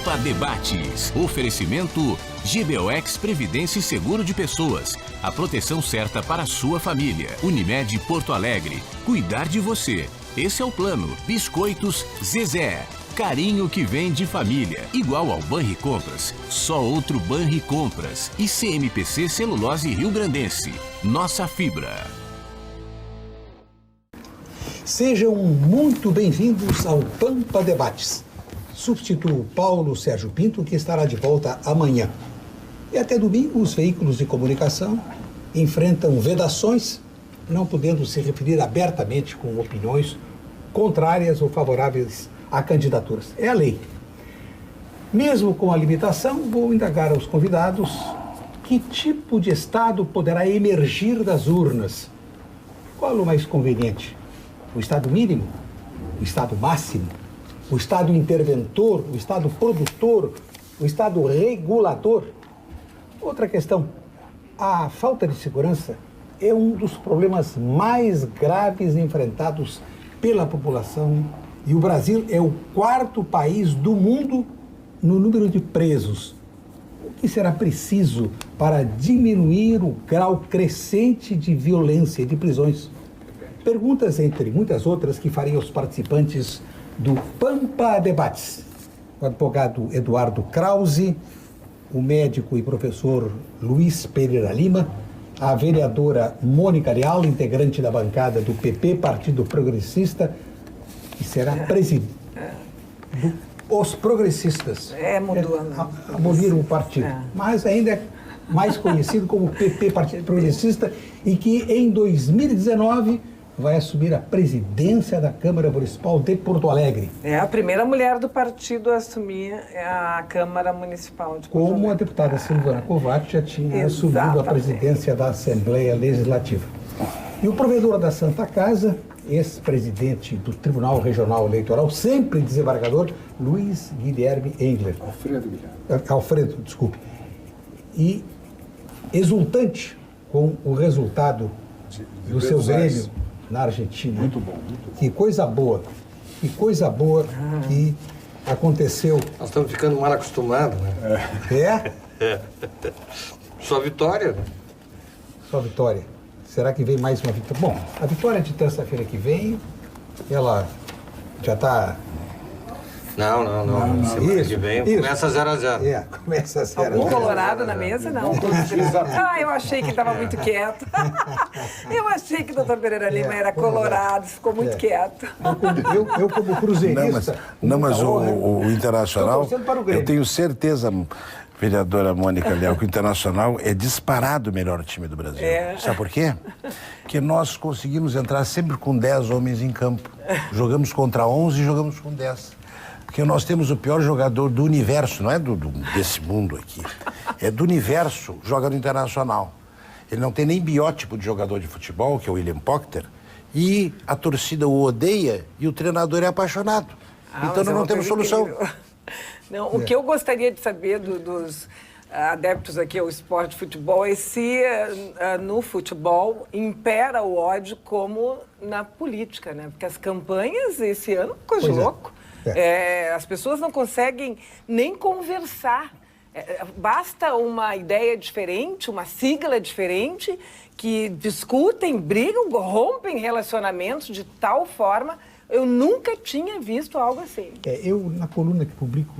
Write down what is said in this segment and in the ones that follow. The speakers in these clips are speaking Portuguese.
Pampa Debates. Oferecimento GBOX Previdência e Seguro de Pessoas. A proteção certa para a sua família. Unimed Porto Alegre. Cuidar de você. Esse é o plano. Biscoitos Zezé. Carinho que vem de família. Igual ao Banricompras. Só outro Banricompras. E CMPC Celulose Rio-Grandense. Nossa fibra. Sejam muito bem-vindos ao Pampa Debates. Substituo Paulo Sérgio Pinto, que estará de volta amanhã. E até domingo, os veículos de comunicação enfrentam vedações, não podendo se referir abertamente com opiniões contrárias ou favoráveis a candidaturas. É a lei. Mesmo com a limitação, vou indagar aos convidados que tipo de Estado poderá emergir das urnas. Qual o mais conveniente? O Estado mínimo? O Estado máximo? O Estado interventor? O Estado produtor? O Estado regulador? Outra questão. A falta de segurança é um dos problemas mais graves enfrentados pela população. E o Brasil é o 4º país do mundo no número de presos. O que será preciso para diminuir o grau crescente de violência e de prisões? Perguntas, entre muitas outras, que farei aos participantes do Pampa Debates. O advogado Eduardo Krause, o médico e professor Luiz Pereira Lima, a vereadora Mônica Leal, integrante da bancada do PP, Partido Progressista, que será presidente dos progressistas. Mudou. Aboliram o partido. Mas ainda é mais conhecido como PP, Partido Progressista, e que em 2019 vai assumir a presidência da Câmara Municipal de Porto Alegre. É a primeira mulher do partido a assumir a Câmara Municipal de Porto Alegre. Como a deputada Silvana Kovács já tinha assumido a presidência da Assembleia Legislativa. E o provedor da Santa Casa, ex-presidente do Tribunal Regional Eleitoral, sempre desembargador, Luiz Guilherme Engler. Alfredo, desculpe. E exultante com o resultado do seu Grêmio na Argentina. Muito bom, muito bom. Que coisa boa que aconteceu. Nós estamos ficando mal acostumados, né? É? Só vitória, né? Só vitória. Será que vem mais uma vitória? Bom, a vitória de terça-feira que vem, ela já está... Não. Semana que vem começa 0-0. Começa 0-0. Algum colorado na mesa? Não. Eu achei que estava muito quieto. Eu achei que o doutor Pereira Lima era colorado, ficou muito quieto. Eu como cruzeirista... Mas o Internacional, eu tenho certeza, vereadora Mônica Leal, que o Internacional é disparado o melhor time do Brasil. Sabe por quê? Porque nós conseguimos entrar sempre com 10 homens em campo. Jogamos contra 11 e jogamos com 10. Porque nós temos o pior jogador do universo, não é desse mundo aqui. É do universo, joga no Internacional. Ele não tem nem biótipo de jogador de futebol, que é o William Proctor, e a torcida o odeia e o treinador é apaixonado. Então nós não temos solução. Não, o que eu gostaria de saber dos adeptos aqui ao esporte de futebol é se no futebol impera o ódio como na política, né? Porque as campanhas esse ano, coisa louca. As pessoas não conseguem nem conversar. Basta uma ideia diferente, uma sigla diferente, que discutem, brigam, rompem relacionamentos de tal forma. Eu nunca tinha visto algo assim. Eu, na coluna que publico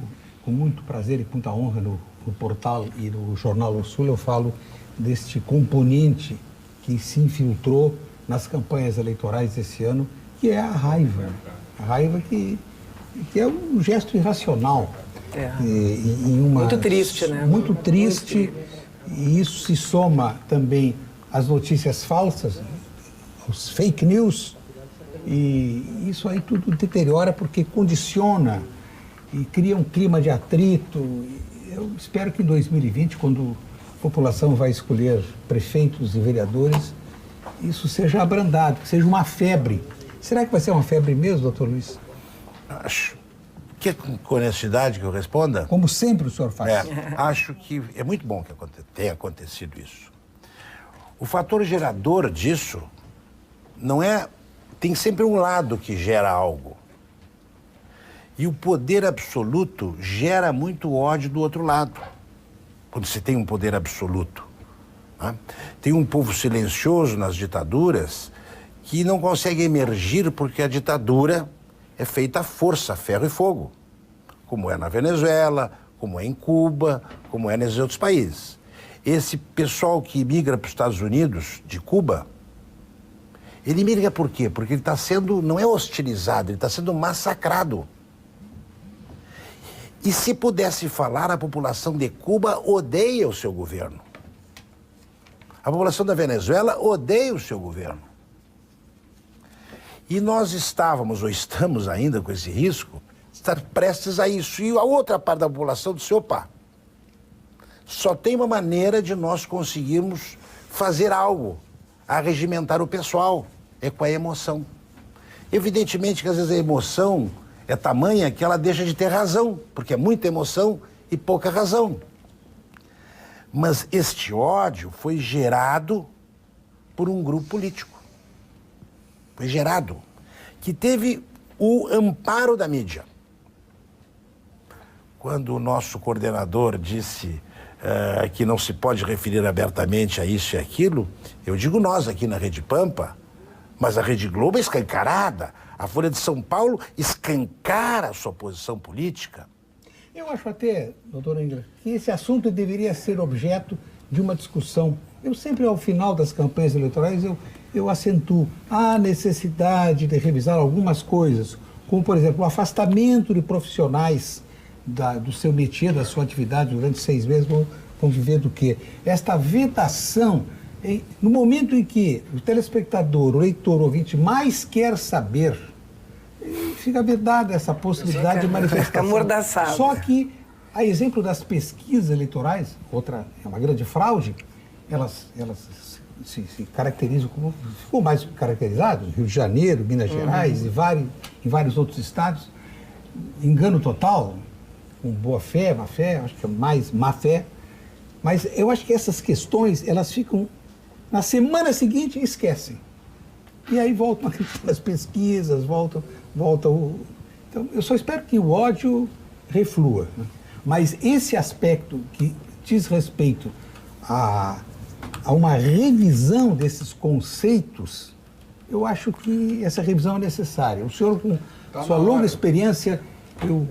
com muito prazer e muita honra no portal e no Jornal do Sul, eu falo deste componente que se infiltrou nas campanhas eleitorais desse ano, que é a raiva. A raiva que é um gesto irracional. Muito triste, né? Muito triste. E isso se soma também às notícias falsas, aos fake news. E isso aí tudo deteriora porque condiciona e cria um clima de atrito. Eu espero que em 2020, quando a população vai escolher prefeitos e vereadores, isso seja abrandado, que seja uma febre. Será que vai ser uma febre mesmo, doutor Luiz? Acho. Quer com honestidade que eu responda? Como sempre o senhor faz. Acho que é muito bom que tenha acontecido isso. O fator gerador disso não é... Tem sempre um lado que gera algo. E o poder absoluto gera muito ódio do outro lado, quando se tem um poder absoluto. Né? Tem um povo silencioso nas ditaduras que não consegue emergir porque a ditadura é feita à força, ferro e fogo, como é na Venezuela, como é em Cuba, como é nesses outros países. Esse pessoal que migra para os Estados Unidos, de Cuba, ele migra por quê? Porque ele está sendo, não é hostilizado, ele está sendo massacrado. E se pudesse falar, a população de Cuba odeia o seu governo. A população da Venezuela odeia o seu governo. E nós estávamos, ou estamos ainda com esse risco, estar prestes a isso. E a outra parte da população disse, opa, só tem uma maneira de nós conseguirmos fazer algo, arregimentar o pessoal, é com a emoção. Evidentemente que às vezes a emoção é tamanha que ela deixa de ter razão, porque é muita emoção e pouca razão. Mas este ódio foi gerado por um grupo político. Foi gerado, que teve o amparo da mídia. Quando o nosso coordenador disse que não se pode referir abertamente a isso e aquilo, eu digo nós aqui na Rede Pampa, mas a Rede Globo é escancarada. A Folha de São Paulo escancara a sua posição política. Eu acho até, doutora Ingrid, que esse assunto deveria ser objeto de uma discussão. Eu sempre, ao final das campanhas eleitorais, eu acentuo a necessidade de revisar algumas coisas, como, por exemplo, o afastamento de profissionais do seu métier, da sua atividade durante 6 meses, vão viver do quê? Esta vedação, no momento em que o telespectador, o leitor, o ouvinte mais quer saber, fica vedada essa possibilidade de manifestação. Só que, a exemplo das pesquisas eleitorais, outra é uma grande fraude, elas se caracterizam como, ficou mais caracterizado, Rio de Janeiro, Minas Gerais e em vários outros estados, engano total, com boa fé, má fé, acho que é mais má fé, mas eu acho que essas questões, elas ficam, na semana seguinte, esquecem. E aí voltam as pesquisas, volta Então, eu só espero que o ódio reflua, né? Mas esse aspecto que diz respeito a uma revisão desses conceitos, eu acho que essa revisão é necessária. O senhor, com sua longa experiência, eu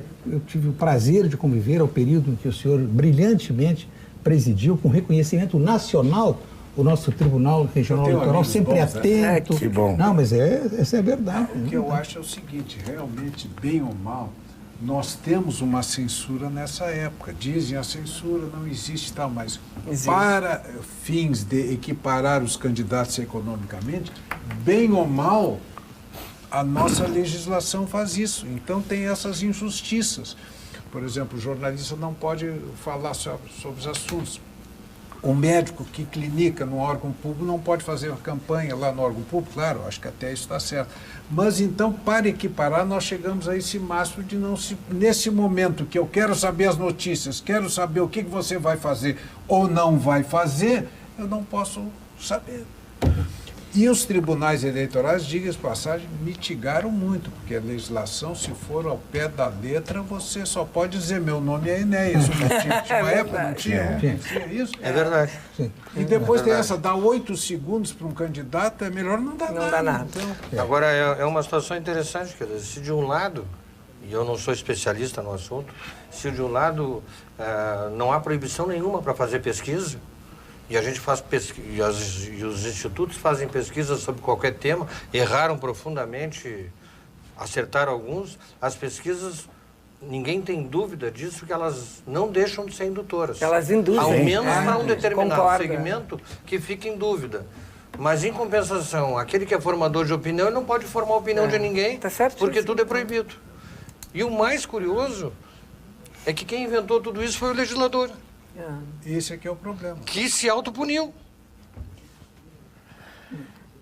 tive o prazer de conviver ao período em que o senhor brilhantemente presidiu, com reconhecimento nacional, o nosso Tribunal Regional Eleitoral, sempre atento. Que bom. Não, mas essa é a verdade. O que eu acho é o seguinte, realmente, bem ou mal, nós temos uma censura nessa época. Dizem a censura não existe tal, mas para fins de equiparar os candidatos economicamente, bem ou mal, a nossa legislação faz isso. Então tem essas injustiças. Por exemplo, o jornalista não pode falar sobre os assuntos. O médico que clinica no órgão público não pode fazer uma campanha lá no órgão público, claro, acho que até isso está certo. Mas então, para equiparar, nós chegamos a esse máximo de não se... Nesse momento que eu quero saber as notícias, quero saber o que você vai fazer ou não vai fazer, eu não posso saber. E os tribunais eleitorais, diga-se de passagem, mitigaram muito, porque a legislação, se for ao pé da letra, você só pode dizer meu nome é Enéas. Tinha uma época, não tinha isso? É verdade. Sim. E depois tem essa, dá 8 segundos para um candidato, é melhor não dar nada. Não dá nada. Então, Agora, é uma situação interessante, quer dizer, se de um lado, e eu não sou especialista no assunto, se de um lado não há proibição nenhuma para fazer pesquisa, e a gente faz e os institutos fazem pesquisas sobre qualquer tema, erraram profundamente, acertaram alguns. As pesquisas, ninguém tem dúvida disso, que elas não deixam de ser indutoras. Elas induzem. Ao menos para um determinado segmento que fica em dúvida. Mas, em compensação, aquele que é formador de opinião, ele não pode formar a opinião de ninguém, tá certo, porque tudo é proibido. E o mais curioso é que quem inventou tudo isso foi o legislador. esse aqui é o problema. Que se autopuniu.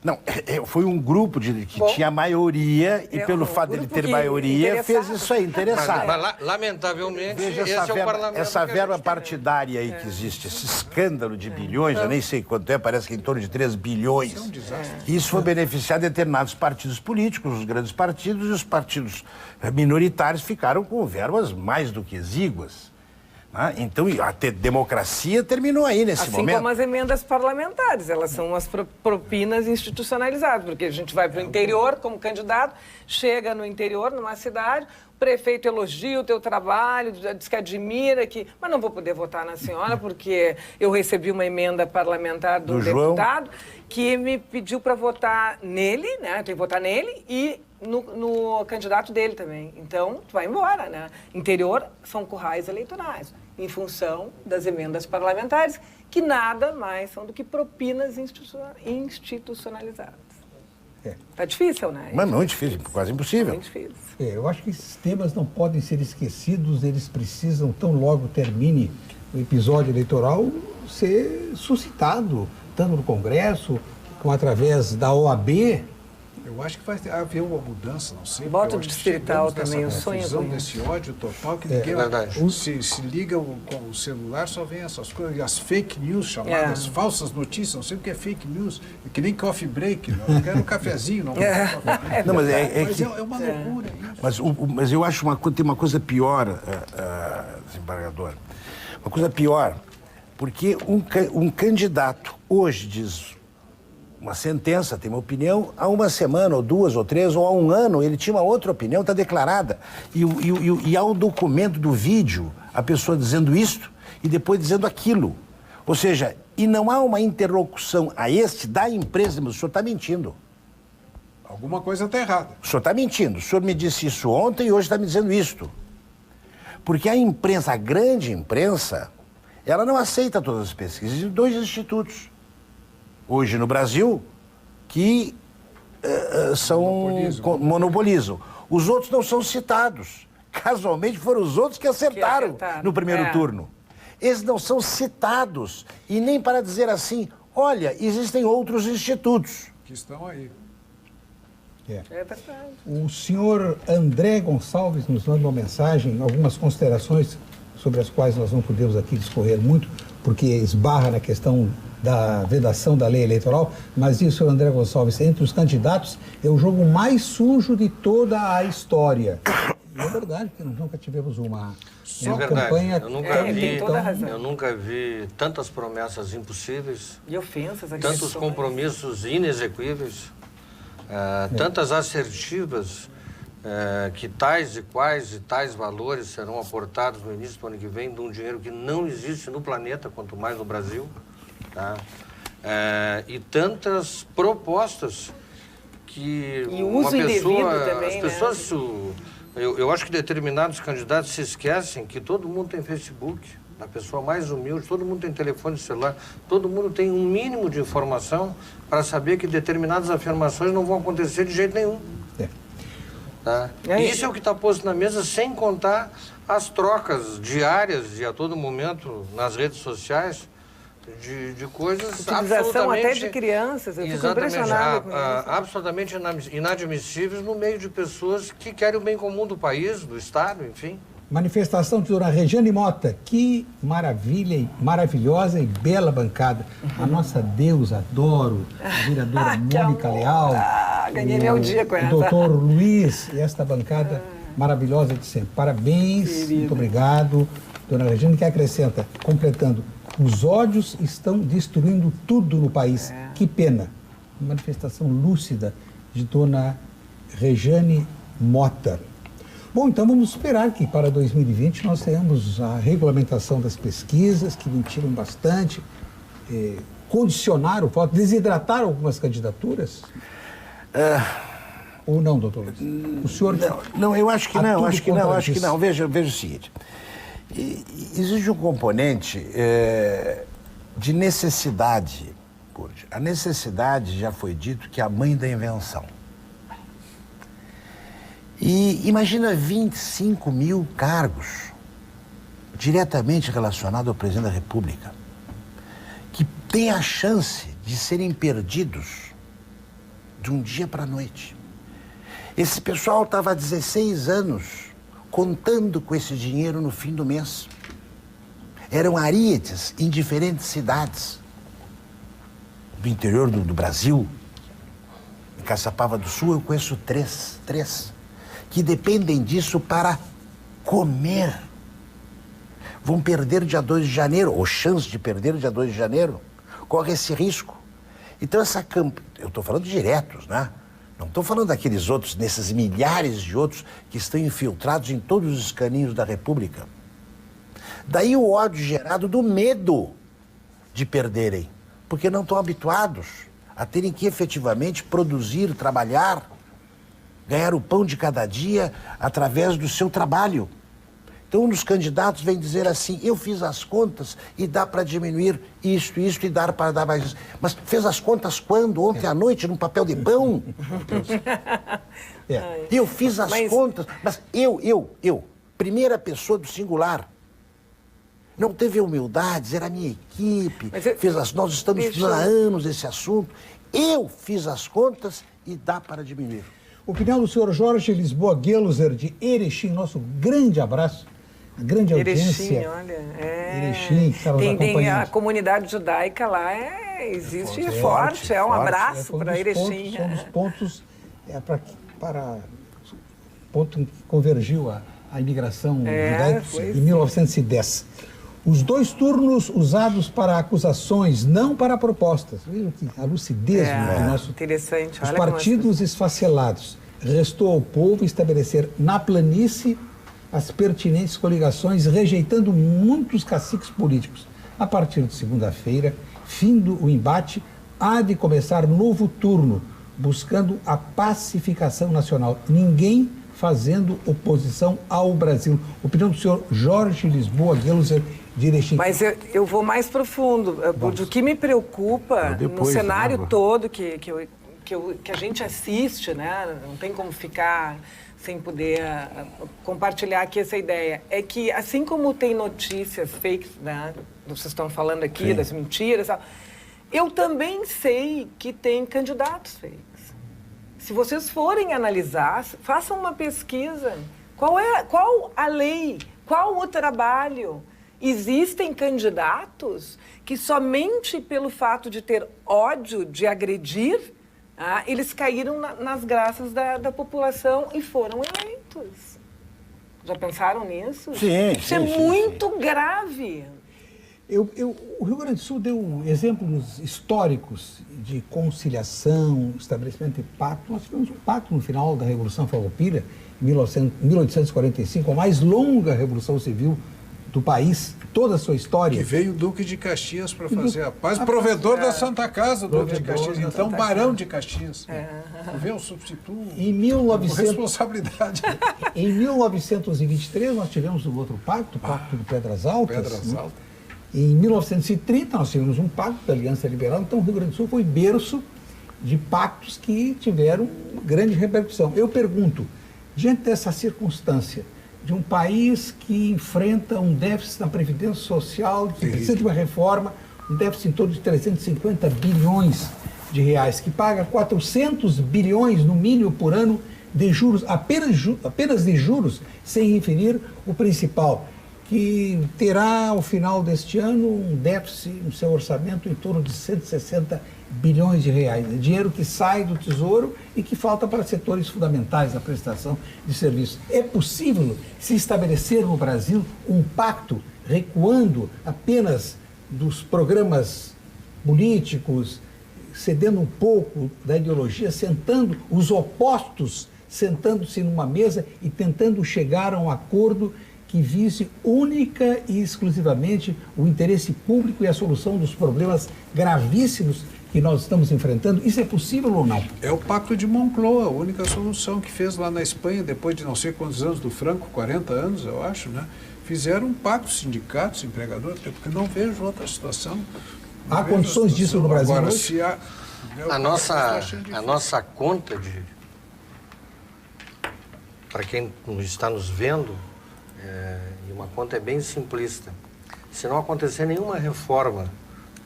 Não, foi um grupo que tinha maioria e pelo fato dele ter maioria fez isso aí, interessado. Mas lamentavelmente, Veja esse é o parlamento. Essa verba partidária aí que existe, esse escândalo de bilhões, eu nem sei quanto é, parece que em torno de 3 bilhões. Isso é um desastre. Isso foi beneficiar determinados partidos políticos, os grandes partidos, e os partidos minoritários ficaram com verbas mais do que exíguas. Então, a democracia terminou aí nesse momento. Assim como as emendas parlamentares, elas são as propinas institucionalizadas, porque a gente vai para o interior como candidato, chega no interior, numa cidade, o prefeito elogia o teu trabalho, diz que admira, mas não vou poder votar na senhora porque eu recebi uma emenda parlamentar do deputado que me pediu para votar nele, né? Tem que votar nele e no candidato dele também. Então, tu vai embora, né? Interior são currais eleitorais, em função das emendas parlamentares, que nada mais são do que propinas institucionalizadas. Tá difícil, né? Mas muito difícil, quase impossível. Muito difícil. Eu acho que esses temas não podem ser esquecidos, eles precisam, tão logo termine o episódio eleitoral, ser suscitado, tanto no Congresso, como através da OAB. Eu acho que vai haver uma mudança, não sei. Bota o distrital também, o sonho com desse ódio total que ninguém se liga com o celular, só vem essas coisas, as fake news chamadas, falsas notícias, não sei o que é fake news, é que nem coffee break, não quero um cafezinho, não quero não, mas é uma loucura isso. Mas eu acho tem uma coisa pior, desembargador, uma coisa pior, porque um candidato hoje diz uma sentença, tem uma opinião, há uma semana, ou 2 ou 3, ou há um ano, ele tinha uma outra opinião, está declarada. E há um documento do vídeo, a pessoa dizendo isto e depois dizendo aquilo. Ou seja, e não há uma interlocução da empresa, mas o senhor está mentindo. Alguma coisa está errada. O senhor está mentindo. O senhor me disse isso ontem e hoje está me dizendo isto. Porque a imprensa, a grande imprensa, ela não aceita todas as pesquisas de 2 institutos hoje no Brasil que monopolizam. Os outros não são citados. Casualmente foram os outros que acertaram no primeiro turno. Eles não são citados. E nem para dizer assim, olha, existem outros institutos. Que estão aí. É verdade. O senhor André Gonçalves nos manda uma mensagem, algumas considerações sobre as quais nós não podemos aqui discorrer muito, porque esbarra na questão da vedação da lei eleitoral, mas diz o senhor André Gonçalves, entre os candidatos, é o jogo mais sujo de toda a história. E é verdade, porque nós nunca tivemos uma campanha... Eu nunca vi tantas promessas impossíveis, e ofensas, tantos compromissos inexequíveis, tantas assertivas, que tais e quais e tais valores serão aportados no início do ano que vem de um dinheiro que não existe no planeta, quanto mais no Brasil. Tá? E tantas propostas que e uma pessoa... Também, as pessoas... Eu acho que determinados candidatos se esquecem que todo mundo tem Facebook, a pessoa mais humilde, todo mundo tem telefone celular, todo mundo tem um mínimo de informação para saber que determinadas afirmações não vão acontecer de jeito nenhum. Tá? Isso é o que está posto na mesa, sem contar as trocas diárias e a todo momento nas redes sociais de coisas utilização até de crianças, eu fico impressionada com isso. Absolutamente inadmissíveis no meio de pessoas que querem o bem comum do país, do Estado, enfim. Manifestação de dona Regiane Mota, que maravilha, maravilhosa e bela bancada. A nossa deusa, adoro, a vereadora Mônica Leal. Ganhei meu dia com essa. O doutor Luiz e esta bancada maravilhosa de sempre. Parabéns, querido. Muito obrigado. Dona Regiane, que acrescenta, completando, os ódios estão destruindo tudo no país. Que pena. Manifestação lúcida de dona Regiane Mota. Bom, então vamos esperar que para 2020 nós tenhamos a regulamentação das pesquisas, que mentiram bastante, condicionar o voto, desidratar algumas candidaturas. Ou não, doutor Luiz? O senhor... Não, eu acho que não, acho que não. Veja o seguinte, existe um componente de necessidade. A necessidade, já foi dito, que é a mãe da invenção. E imagina 25 mil cargos diretamente relacionados ao presidente da República, que tem a chance de serem perdidos de um dia para a noite. Esse pessoal estava há 16 anos contando com esse dinheiro no fim do mês. Eram arietes em diferentes cidades do interior do Brasil. Em Caçapava do Sul eu conheço três, que dependem disso para comer. Vão perder dia 2 de janeiro, ou chance de perder dia 2 de janeiro, corre esse risco. Então essa campanha, eu estou falando de diretos, né? Não estou falando daqueles outros, nesses milhares de outros que estão infiltrados em todos os escaninhos da República. Daí o ódio gerado do medo de perderem, porque não estão habituados a terem que efetivamente produzir, trabalhar, ganhar o pão de cada dia através do seu trabalho. Então um dos candidatos vem dizer assim, eu fiz as contas e dá para diminuir isto e dá para dar mais isso. Mas fez as contas quando? Ontem à noite, num papel de pão? Eu fiz as contas, mas eu, primeira pessoa do singular, não teve humildade, era a minha equipe, nós estamos estudando há anos esse assunto, eu fiz as contas e dá para diminuir. Opinião do senhor Jorge Lisboa Geluser, de Erechim, nosso grande abraço. A grande audiência. Erechim, olha. Erechim, que estava nos tem a acompanhando. comunidade judaica lá, existe forte. Um abraço para Erechim. São os pontos para ponto em que convergiu a imigração judaica em 1910. Os 2 turnos usados para acusações, não para propostas. Vejam que a lucidez do nosso... Interessante. Os Olha partidos esfacelados. Restou ao povo estabelecer na planície as pertinentes coligações, rejeitando muitos caciques políticos. A partir de segunda-feira, findo o embate, há de começar novo turno, buscando a pacificação nacional. Ninguém fazendo oposição ao Brasil. Opinião do senhor Jorge Lisboa Geluser, de Erechim. Mas eu vou mais profundo. O que me preocupa no cenário todo que a gente assiste, né? Não tem como ficar sem poder compartilhar aqui essa ideia, é que assim como tem notícias fakes, né? Vocês estão falando aqui, sim, das mentiras, eu também sei que tem candidatos fakes. Se vocês forem analisar, façam uma pesquisa. Qual a lei? Qual o trabalho? Existem candidatos que somente pelo fato de ter ódio, de agredir, eles caíram nas graças da população e foram eleitos. Já pensaram nisso? Sim. Isso é muito grave. O Rio Grande do Sul deu exemplos históricos de conciliação, estabelecimento de pacto. Nós tivemos um pacto no final da Revolução Farroupilha, em 1845, a mais longa revolução civil do país, toda a sua história. Que veio o Duque de Caxias para fazer a paz, provedor da Santa Casa, o Duque de Caxias, então Barão de Caxias. Veio o substituto, responsabilidade. Em 1923 nós tivemos um outro pacto, o Pacto de Pedras Altas. Pedras Altas. Em 1930 nós tivemos um pacto da Aliança Liberal, então o Rio Grande do Sul foi berço de pactos que tiveram grande repercussão. Eu pergunto, diante dessa circunstância, de um país que enfrenta um déficit na Previdência Social, que precisa de uma reforma, um déficit em torno de 350 bilhões de reais, que paga 400 bilhões no mínimo por ano de juros, apenas de juros, sem referir o principal, que terá ao final deste ano um déficit no seu orçamento em torno de 160 bilhões de reais. É dinheiro que sai do Tesouro e que falta para setores fundamentais da prestação de serviços. É possível se estabelecer no Brasil um pacto recuando apenas dos programas políticos, cedendo um pouco da ideologia, sentando os opostos, sentando-se numa mesa e tentando chegar a um acordo que vise única e exclusivamente o interesse público e a solução dos problemas gravíssimos que nós estamos enfrentando? Isso é possível ou não? É o Pacto de Moncloa, a única solução que fez lá na Espanha, depois de não sei quantos anos do Franco, 40 anos, eu acho, né? Fizeram um pacto, sindicatos, empregadores, porque não vejo outra situação. Há condições disso no Brasil agora, hoje? Se há, a nossa conta para quem está nos vendo, e uma conta é bem simplista. Se não acontecer nenhuma reforma,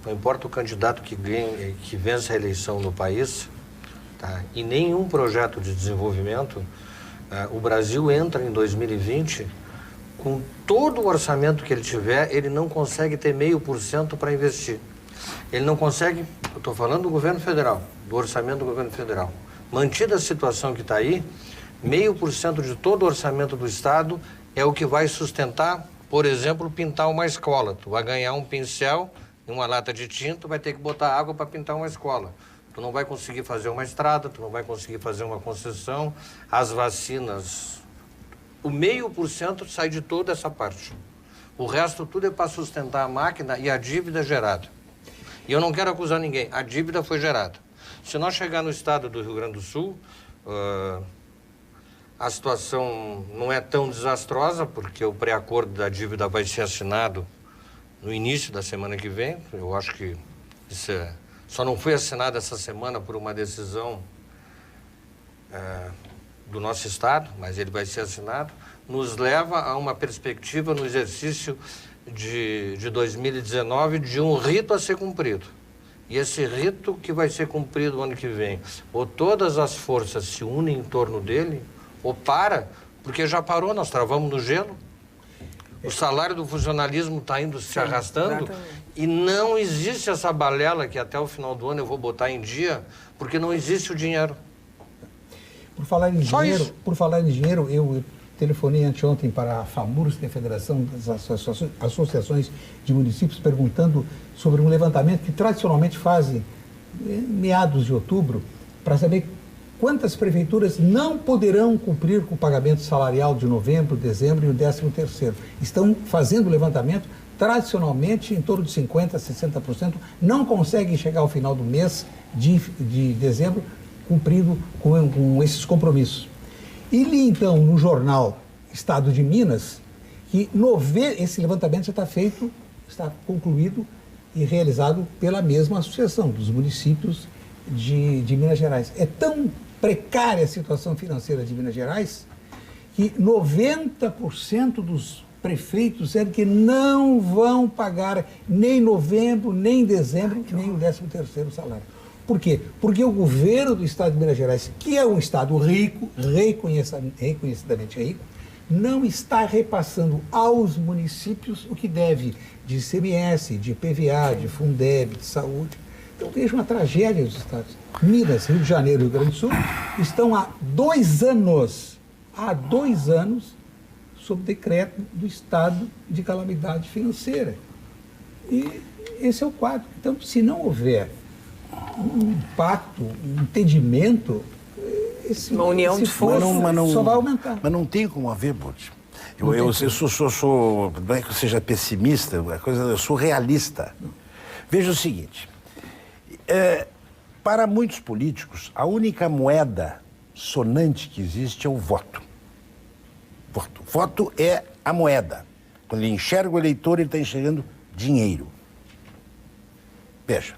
não importa o candidato que vence a eleição no país, tá? E nenhum projeto de desenvolvimento, o Brasil entra em 2020 com todo o orçamento que ele tiver, ele não consegue ter 0,5% para investir. Ele não consegue, eu estou falando do governo federal, do orçamento do governo federal. Mantida a situação que está aí, 0,5% de todo o orçamento do Estado é o que vai sustentar, por exemplo, pintar uma escola. Tu vai ganhar um pincel e uma lata de tinta, vai ter que botar água para pintar uma escola. Tu não vai conseguir fazer uma estrada, tu não vai conseguir fazer uma concessão, as vacinas. O 0,5% sai de toda essa parte. O resto tudo é para sustentar a máquina e a dívida gerada. E eu não quero acusar ninguém, a dívida foi gerada. Se nós chegar no estado do Rio Grande do Sul, a situação não é tão desastrosa, porque o pré-acordo da dívida vai ser assinado no início da semana que vem. Eu acho que isso só não foi assinado essa semana por uma decisão do nosso Estado, mas ele vai ser assinado. Nos leva a uma perspectiva no exercício de 2019 de um rito a ser cumprido. E esse rito que vai ser cumprido o ano que vem, ou todas as forças se unem em torno dele, ou porque já parou, nós travamos no gelo. O salário do funcionalismo está indo se arrastando. Exatamente. E não existe essa balela que até o final do ano eu vou botar em dia, porque não existe o dinheiro. Por falar em dinheiro, eu telefonei anteontem para a FAMURS, que é a Federação das Associações de Municípios, perguntando sobre um levantamento que tradicionalmente fazem meados de outubro, para saber quantas prefeituras não poderão cumprir com o pagamento salarial de novembro, dezembro e o 13º. Estão fazendo o levantamento, tradicionalmente, em torno de 50%, 60%, não conseguem chegar ao final do mês de dezembro cumprindo com esses compromissos. E li, então, no jornal Estado de Minas, que esse levantamento já está feito, está concluído e realizado pela mesma associação dos municípios de Minas Gerais. É tão precária a situação financeira de Minas Gerais que 90% dos prefeitos disseram que não vão pagar nem novembro, nem dezembro, nem o 13º salário. Por quê? Porque o governo do Estado de Minas Gerais, que é um Estado rico, reconhecidamente rico, não está repassando aos municípios o que deve de ICMS, de PVA, de Fundeb, de saúde. Então veja uma tragédia dos estados. Minas, Rio de Janeiro e Rio Grande do Sul estão há 2 anos, sob decreto do estado de calamidade financeira. E esse é o quadro. Então, se não houver um pacto, um entendimento, uma união de força só vai aumentar. Mas não tem como haver, Butch. Eu sou, não é que eu seja pessimista, eu sou realista. Veja o seguinte, para muitos políticos, a única moeda sonante que existe é o voto. Voto é a moeda. Quando ele enxerga o eleitor, ele está enxergando dinheiro. Veja.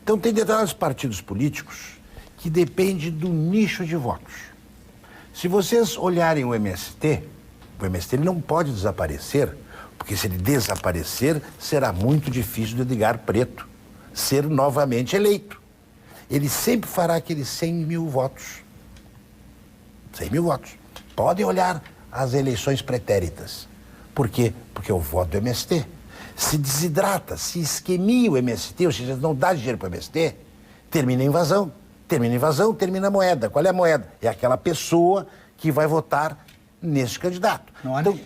Então, tem determinados partidos políticos que dependem do nicho de votos. Se vocês olharem o MST ele não pode desaparecer, porque se ele desaparecer, será muito difícil do Edgar Preto ser novamente eleito. Ele sempre fará aqueles 100 mil votos. 100 mil votos. Podem olhar as eleições pretéritas. Por quê? Porque é o voto do MST. Se desidrata, se esquemia o MST, ou seja, não dá dinheiro para o MST, termina a invasão. Termina a invasão, termina a moeda. Qual é a moeda? É aquela pessoa que vai votar nesse candidato.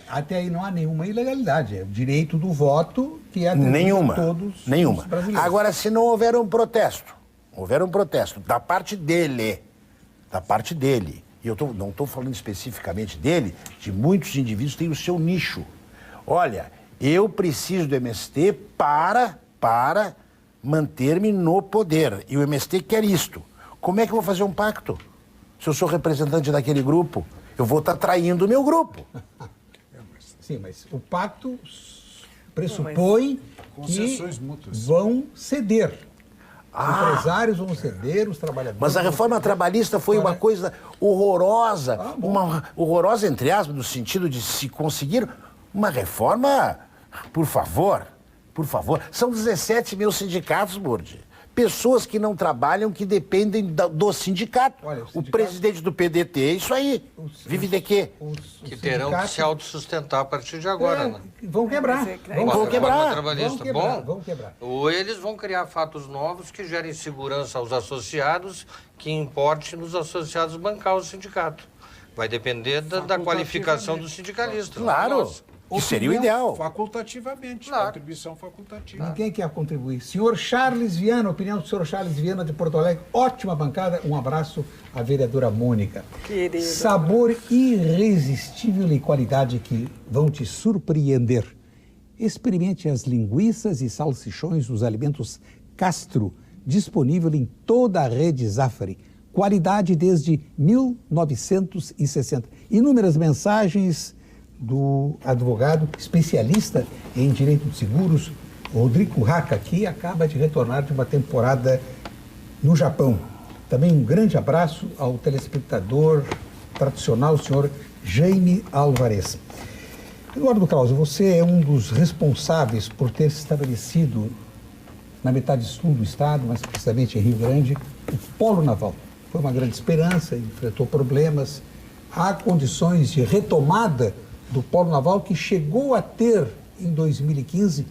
Até aí não há nenhuma ilegalidade. É o direito do voto que é atribuído a todos os brasileiros. Agora, se não houver um protesto da parte dele, e eu não estou falando especificamente dele, de muitos indivíduos que têm o seu nicho. Olha, eu preciso do MST para manter-me no poder. E o MST quer isto. Como é que eu vou fazer um pacto? Se eu sou representante daquele grupo, eu vou estar traindo o meu grupo. Sim, mas o pacto pressupõe que vão ceder. Os empresários vão ceder, os trabalhadores... Mas a reforma trabalhista foi uma coisa horrorosa, horrorosa entre aspas, no sentido de se conseguir uma reforma, por favor. São 17 mil sindicatos, Burdi. pessoas que não trabalham, que dependem do sindicato. Olha, o presidente do PDT é isso aí. Vive de quê? Que terão que se autossustentar a partir de agora, né? Vão quebrar. Vão quebrar. Vão quebrar. Ou eles vão criar fatos novos que gerem segurança aos associados, que importe nos associados bancar o sindicato. Vai depender da qualificação do sindicalista. Claro. Que seria o ideal. Facultativamente, claro. contribuição facultativa. Ninguém quer contribuir. Senhor Charles Viana, opinião do senhor Charles Viana de Porto Alegre. Ótima bancada. Um abraço à vereadora Mônica. Querida. Sabor irresistível e qualidade que vão te surpreender. Experimente as linguiças e salsichões dos alimentos Castro, disponível em toda a rede Zafari. Qualidade desde 1960. Inúmeras mensagens do advogado especialista em direito de seguros, Rodrigo Haka, que acaba de retornar de uma temporada no Japão. Também um grande abraço ao telespectador tradicional, o senhor Jaime Alvarez. Eduardo Krause, você é um dos responsáveis por ter se estabelecido na metade sul do estado, mais precisamente em Rio Grande, o Polo Naval. Foi uma grande esperança, enfrentou problemas. Há condições de retomada do Polo Naval, que chegou a ter, em 2015,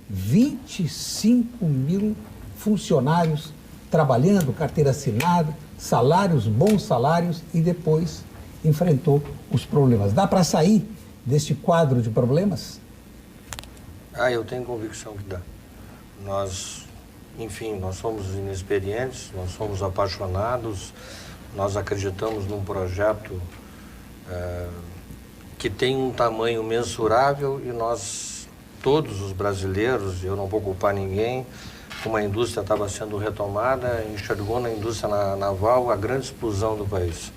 25 mil funcionários trabalhando, carteira assinada, salários, bons salários, e depois enfrentou os problemas. Dá para sair deste quadro de problemas? Eu tenho convicção que dá. Nós somos inexperientes, nós somos apaixonados, nós acreditamos num projeto que tem um tamanho mensurável, e nós, todos os brasileiros, eu não vou culpar ninguém, como a indústria estava sendo retomada, enxergou na indústria naval a grande explosão do país.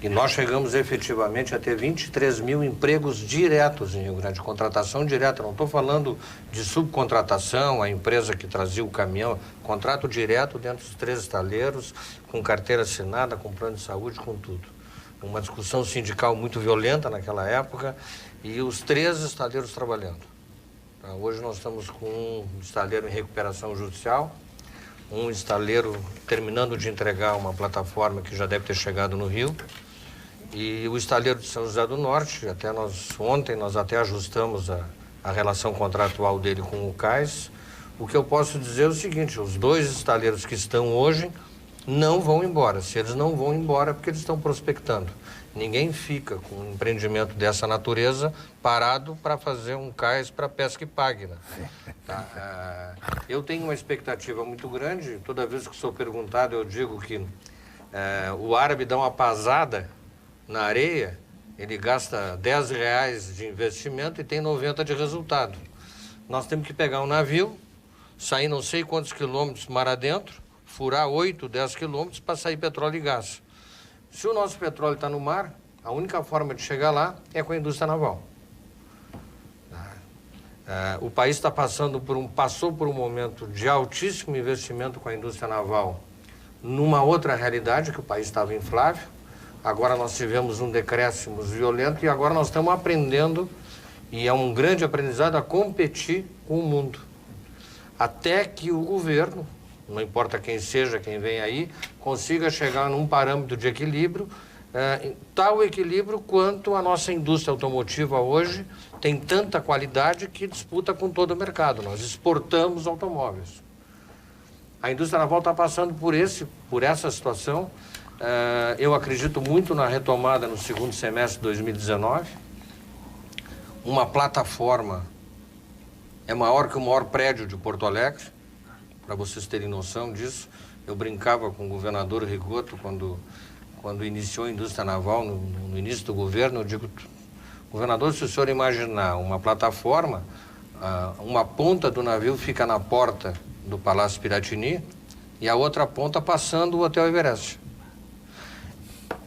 E nós chegamos efetivamente a ter 23 mil empregos diretos em Rio Grande, contratação direta. Não estou falando de subcontratação, a empresa que trazia o caminhão, contrato direto dentro dos 3 estaleiros, com carteira assinada, com plano de saúde, com tudo. Uma discussão sindical muito violenta naquela época, e os 3 estaleiros trabalhando. Hoje nós estamos com um estaleiro em recuperação judicial, um estaleiro terminando de entregar uma plataforma que já deve ter chegado no Rio, e o estaleiro de São José do Norte, ontem nós até ajustamos a relação contratual dele com o CAIS. O que eu posso dizer é o seguinte: os 2 estaleiros que estão hoje não vão embora. Se eles não vão embora, é porque eles estão prospectando. Ninguém fica com um empreendimento dessa natureza parado para fazer um cais para pesca e pague, né? Eu tenho uma expectativa muito grande. Toda vez que sou perguntado, eu digo que o árabe dá uma pasada na areia, ele gasta R$10 de investimento e tem 90 de resultado. Nós temos que pegar um navio, sair não sei quantos quilômetros mar adentro, furar 8, 10 quilômetros para sair petróleo e gás. Se o nosso petróleo está no mar, a única forma de chegar lá é com a indústria naval. O país passou por um momento de altíssimo investimento com a indústria naval, numa outra realidade, que o país estava inflável. Agora nós tivemos um decréscimo violento, e agora nós estamos aprendendo, e é um grande aprendizado, a competir com o mundo. Até que o governo, não importa quem seja, quem vem aí, consiga chegar num parâmetro de equilíbrio, tal equilíbrio quanto a nossa indústria automotiva hoje tem tanta qualidade que disputa com todo o mercado. Nós exportamos automóveis. A indústria naval está passando por essa situação. Eu acredito muito na retomada no segundo semestre de 2019. Uma plataforma é maior que o maior prédio de Porto Alegre, para vocês terem noção disso. Eu brincava com o governador Rigoto quando iniciou a indústria naval, no início do governo. Eu digo: governador, se o senhor imaginar uma plataforma, uma ponta do navio fica na porta do Palácio Piratini e a outra ponta passando o Hotel Everest.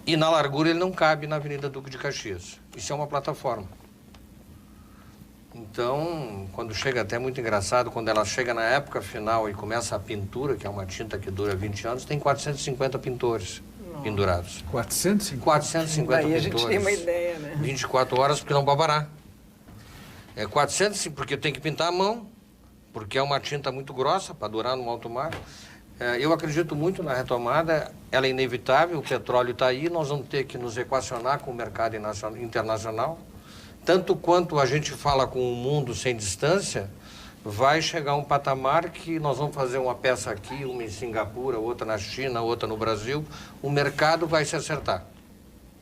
E na largura ele não cabe na Avenida Duque de Caxias. Isso é uma plataforma. Então, quando chega, até muito engraçado, quando ela chega na época final e começa a pintura, que é uma tinta que dura 20 anos, tem 450 pintores pendurados. 450? 450 Daí pintores. a gente tem uma ideia, né? 24 horas, porque não vai parar. 400, porque tem que pintar a mão, porque é uma tinta muito grossa para durar no alto mar. Eu acredito muito na retomada, ela é inevitável, o petróleo está aí, nós vamos ter que nos equacionar com o mercado internacional. Tanto quanto a gente fala com o mundo sem distância, vai chegar um patamar que nós vamos fazer uma peça aqui, uma em Singapura, outra na China, outra no Brasil, o mercado vai se acertar.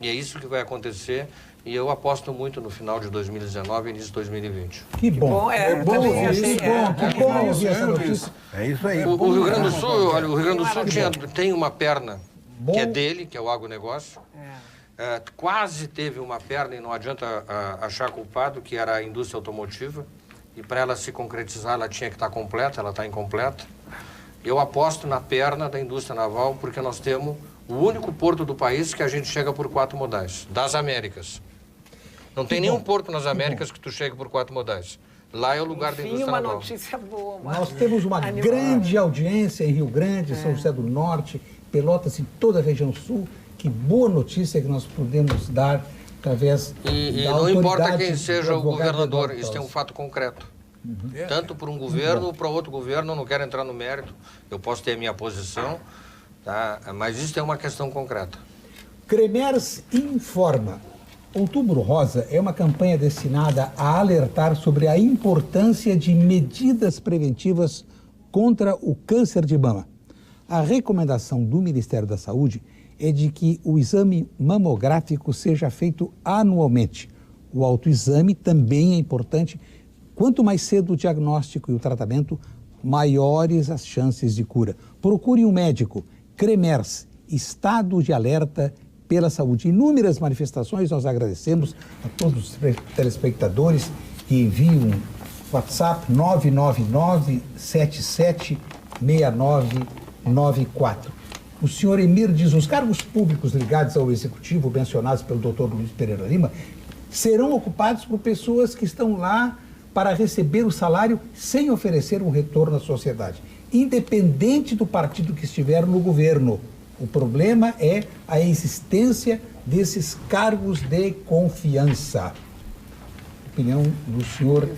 E é isso que vai acontecer, e eu aposto muito no final de 2019 e início de 2020. Que bom. É bom ouvir essa notícia. É isso aí. O Rio Grande do Sul, olha, o Rio Grande do Sul tem uma perna que é dele, que é o agronegócio. Quase teve uma perna, e não adianta achar culpado, que era a indústria automotiva. E para ela se concretizar, ela tinha que estar completa, ela está incompleta. Eu aposto na perna da indústria naval, porque nós temos o único porto do país que a gente chega por 4 modais, das Américas. Não tem nenhum porto nas Américas que tu chegue por 4 modais. Lá é o lugar da indústria naval. Uma notícia boa. Nós temos uma grande audiência em Rio Grande, São José do Norte, Pelotas e toda a região sul. Que boa notícia que nós podemos dar através da não importa quem do seja o advogado governador, Eduardo isso é um Tauss. fato concreto. Tanto para um governo ou para outro governo, eu não quero entrar no mérito, eu posso ter a minha posição, tá? Mas isso é uma questão concreta. Cremers informa. Outubro Rosa é uma campanha destinada a alertar sobre a importância de medidas preventivas contra o câncer de mama. A recomendação do Ministério da Saúde é de que o exame mamográfico seja feito anualmente. O autoexame também é importante. Quanto mais cedo o diagnóstico e o tratamento, maiores as chances de cura. Procure um médico. Cremers, estado de alerta pela saúde. Inúmeras manifestações, nós agradecemos a todos os telespectadores que enviam WhatsApp 999776994. O senhor Emir diz, os cargos públicos ligados ao executivo mencionados pelo doutor Luiz Pereira Lima serão ocupados por pessoas que estão lá para receber o salário sem oferecer um retorno à sociedade, independente do partido que estiver no governo. O problema é a existência desses cargos de confiança. Opinião do senhor...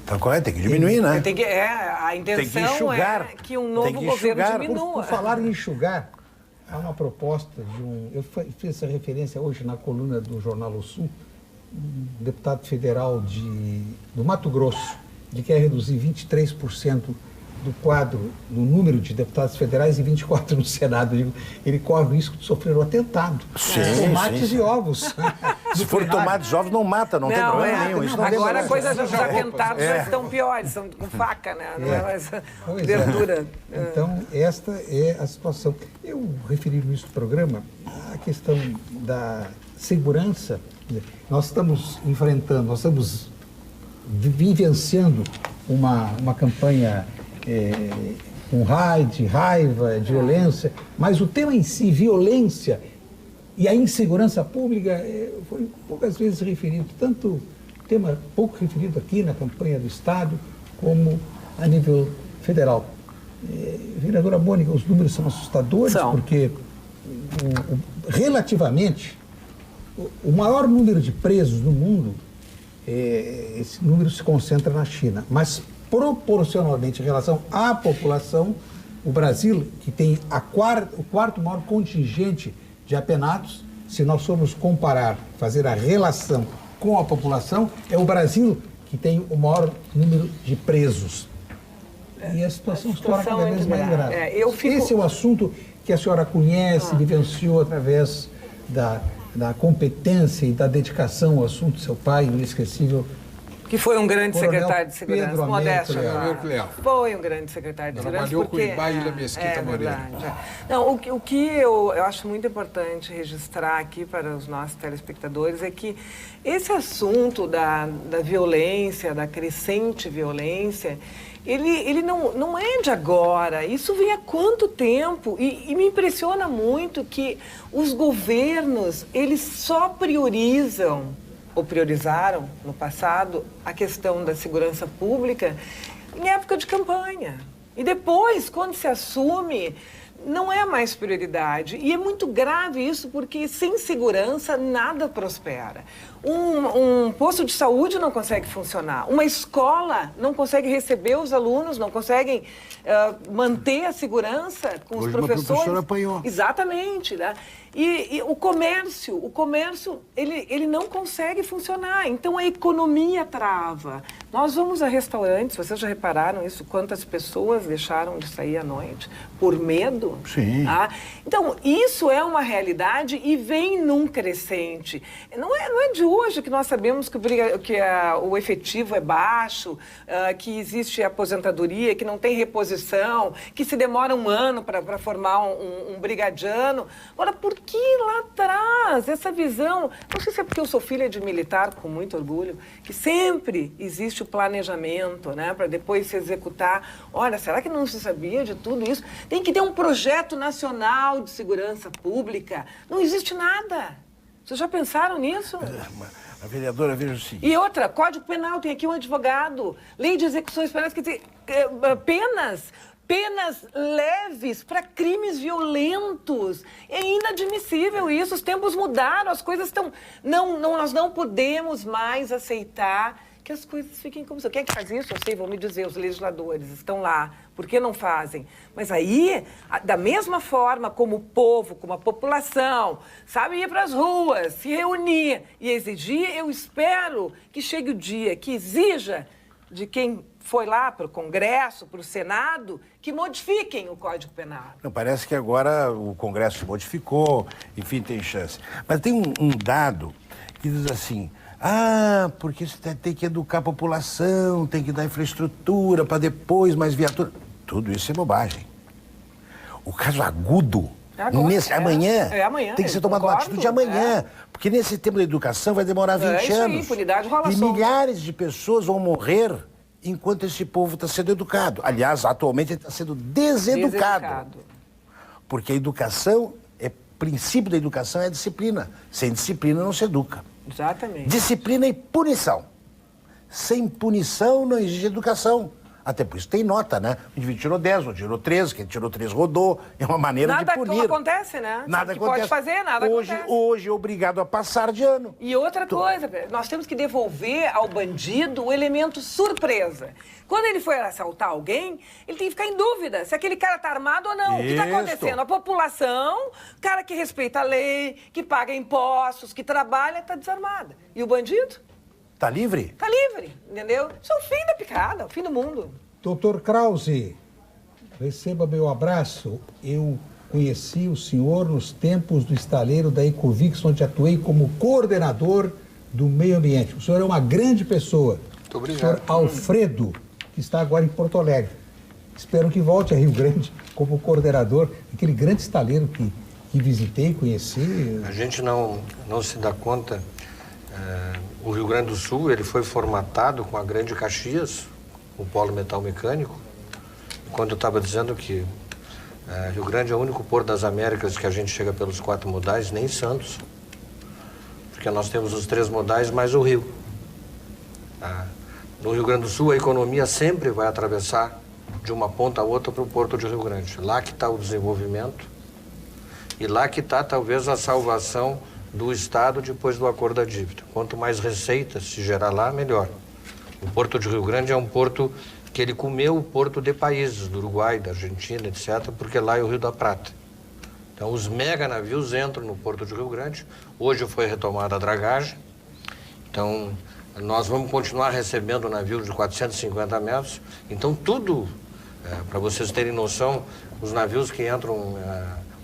Tá correto, tem que diminuir, né? A intenção é que um novo governo diminua. Por falar em enxugar, há uma proposta de um... Eu fiz essa referência hoje na coluna do Jornal O Sul, um deputado federal do Mato Grosso, que quer reduzir 23% do quadro, no número de deputados federais e 24 no Senado. Ele corre o risco de sofrer um atentado. Tomates e ovos. Se for tomates e ovos, não mata, não tem problema nenhum. Isso não agora coisas dos atentados já estão piores, são com faca, né? Não é mais verdura. Então, esta é a situação. Eu referi no início do programa a questão da segurança. Nós estamos enfrentando, nós estamos vivenciando uma campanha com raiva, violência, mas o tema em si, violência e a insegurança pública, foi poucas vezes referido, tanto tema pouco referido aqui na campanha do Estado, como a nível federal. Vereadora Mônica, os números são assustadores, porque relativamente, o maior número de presos no mundo, esse número se concentra na China, mas proporcionalmente em relação à população, o Brasil, que tem o quarto maior contingente de apenados, se nós formos comparar, fazer a relação com a população, é o Brasil que tem o maior número de presos. E a situação se torna cada vez mais grave. Esse é o assunto que a senhora conhece, vivenciou através da competência e da dedicação ao assunto do seu pai, inesquecível. Que foi um grande Coronel secretário de segurança, Pedro modesto. Leal. Foi um grande secretário de segurança. Trabalhou com o Ibai Mesquita Moreira. Não, o que eu acho muito importante registrar aqui para os nossos telespectadores é que esse assunto da violência, da crescente violência, ele não é de agora. Isso vem há quanto tempo? E me impressiona muito que os governos, eles só priorizam, ou priorizaram no passado, a questão da segurança pública em época de campanha. E depois, quando se assume, não é mais prioridade. E é muito grave isso, porque sem segurança nada prospera. Um posto de saúde não consegue funcionar. Uma escola não consegue receber os alunos, não conseguem manter a segurança com os professores. Uma professora apanhou. Exatamente, né? E o comércio, ele não consegue funcionar. Então, a economia trava. Nós vamos a restaurantes, vocês já repararam isso? Quantas pessoas deixaram de sair à noite por medo? Sim. Tá? Então, isso é uma realidade e vem num crescente. Não é de hoje que nós sabemos que o efetivo é baixo, que existe aposentadoria, que não tem reposição, que se demora um ano para formar um brigadiano. Agora, por que lá atrás essa visão? Não sei se é porque eu sou filha de militar, com muito orgulho, que sempre existe o planejamento, né, para depois se executar. Olha, será que não se sabia de tudo isso? Tem que ter um projeto nacional de segurança pública. Não existe nada. Vocês já pensaram nisso? A vereadora, veja o seguinte. E outra, Código Penal, tem aqui um advogado. Lei de execuções penais, quer dizer, penas leves para crimes violentos. É inadmissível isso. Os tempos mudaram, as coisas estão... Nós não podemos mais aceitar que as coisas fiquem como são. Quem é que faz isso? Eu sei, vão me dizer, os legisladores estão lá. Por que não fazem? Mas aí, da mesma forma como o povo, como a população, sabe, ir para as ruas, se reunir e exigir, eu espero que chegue o dia que exija de quem foi lá para o Congresso, para o Senado, que modifiquem o Código Penal. Não, parece que agora o Congresso se modificou, enfim, tem chance. Mas tem um dado que diz assim... porque você tem que educar a população, tem que dar infraestrutura para depois mais viatura. Tudo isso é bobagem. O caso agudo, amanhã, tem que ser tomado uma atitude amanhã. Porque nesse tempo da educação vai demorar 20 anos. Aí, impunidade rola e milhares de pessoas vão morrer enquanto esse povo está sendo educado. Aliás, atualmente ele está sendo deseducado. Porque a educação, princípio da educação é a disciplina. Sem disciplina não se educa. Exatamente. Disciplina e punição. Sem punição não existe educação. Até por isso tem nota, né? O indivíduo tirou 10, ou tirou 13, quem tirou 3 rodou. É uma maneira de punir. Nada acontece, né? Nada que acontece. Pode fazer, nada acontece. Hoje é obrigado a passar de ano. E outra coisa, nós temos que devolver ao bandido o elemento surpresa. Quando ele for assaltar alguém, ele tem que ficar em dúvida se aquele cara está armado ou não. O que está acontecendo? A população, cara que respeita a lei, que paga impostos, que trabalha, está desarmada. E o bandido? Tá livre? Tá livre, entendeu? Isso é o fim da picada, o fim do mundo. Dr. Krause, receba meu abraço. Eu conheci o senhor nos tempos do estaleiro da Ecovix, onde atuei como coordenador do meio ambiente. O senhor é uma grande pessoa. Muito obrigado. O senhor Alfredo, que está agora em Porto Alegre. Espero que volte a Rio Grande como coordenador daquele grande estaleiro que visitei, conheci. A gente não se dá conta. O Rio Grande do Sul, ele foi formatado com a Grande Caxias, o polo metal mecânico. Quando eu estava dizendo que Rio Grande é o único porto das Américas que a gente chega pelos 4 modais, nem Santos. Porque nós temos os 3 modais mais o rio. No Rio Grande do Sul, a economia sempre vai atravessar de uma ponta a outra para o Porto de Rio Grande. Lá que está o desenvolvimento e lá que está, talvez, a salvação do Estado depois do acordo da dívida. Quanto mais receita se gerar lá, melhor. O Porto de Rio Grande é um porto que ele comeu o porto de países, do Uruguai, da Argentina, etc., porque lá é o Rio da Prata. Então, os mega navios entram no Porto de Rio Grande. Hoje foi retomada a dragagem. Então, nós vamos continuar recebendo navios de 450 metros. Então, tudo, para vocês terem noção, os navios que entram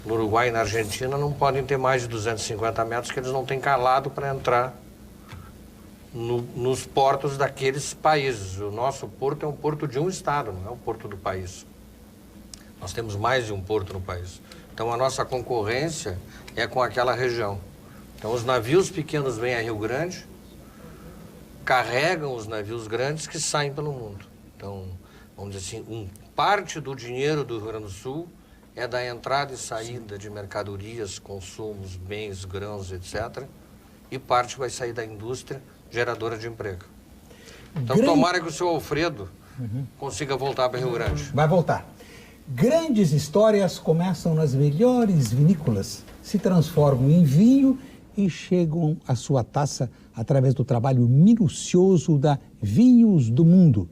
no Uruguai e na Argentina não podem ter mais de 250 metros, que eles não têm calado para entrar nos portos daqueles países. O nosso porto é um porto de um estado, não é um porto do país. Nós temos mais de um porto no país. Então, a nossa concorrência é com aquela região. Então, os navios pequenos vêm a Rio Grande, carregam os navios grandes que saem pelo mundo. Então, vamos dizer assim, parte do dinheiro do Rio Grande do Sul é da entrada e saída de mercadorias, consumos, bens, grãos, etc. E parte vai sair da indústria geradora de emprego. Então, tomara que o seu Alfredo consiga voltar para Rio Grande. Vai voltar. Grandes histórias começam nas melhores vinícolas, se transformam em vinho e chegam à sua taça através do trabalho minucioso da Vinhos do Mundo,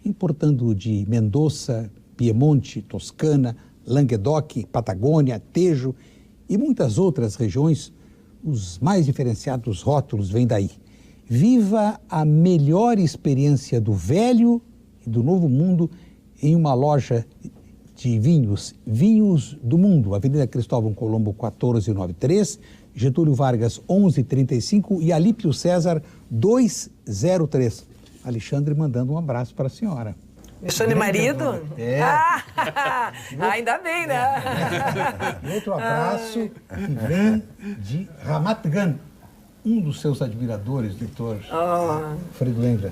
importando de Mendoza, Piemonte, Toscana, Languedoc, Patagônia, Tejo e muitas outras regiões. Os mais diferenciados rótulos vêm daí. Viva a melhor experiência do velho e do novo mundo em uma loja de vinhos, Vinhos do Mundo, Avenida Cristóvão Colombo 1493, Getúlio Vargas 1135 e Alípio César 203. Alexandre mandando um abraço para a senhora. Alexandre marido? É. Ainda bem, né? E outro abraço que vem de Ramat Gan, um dos seus admiradores, doutor Fredo Engra,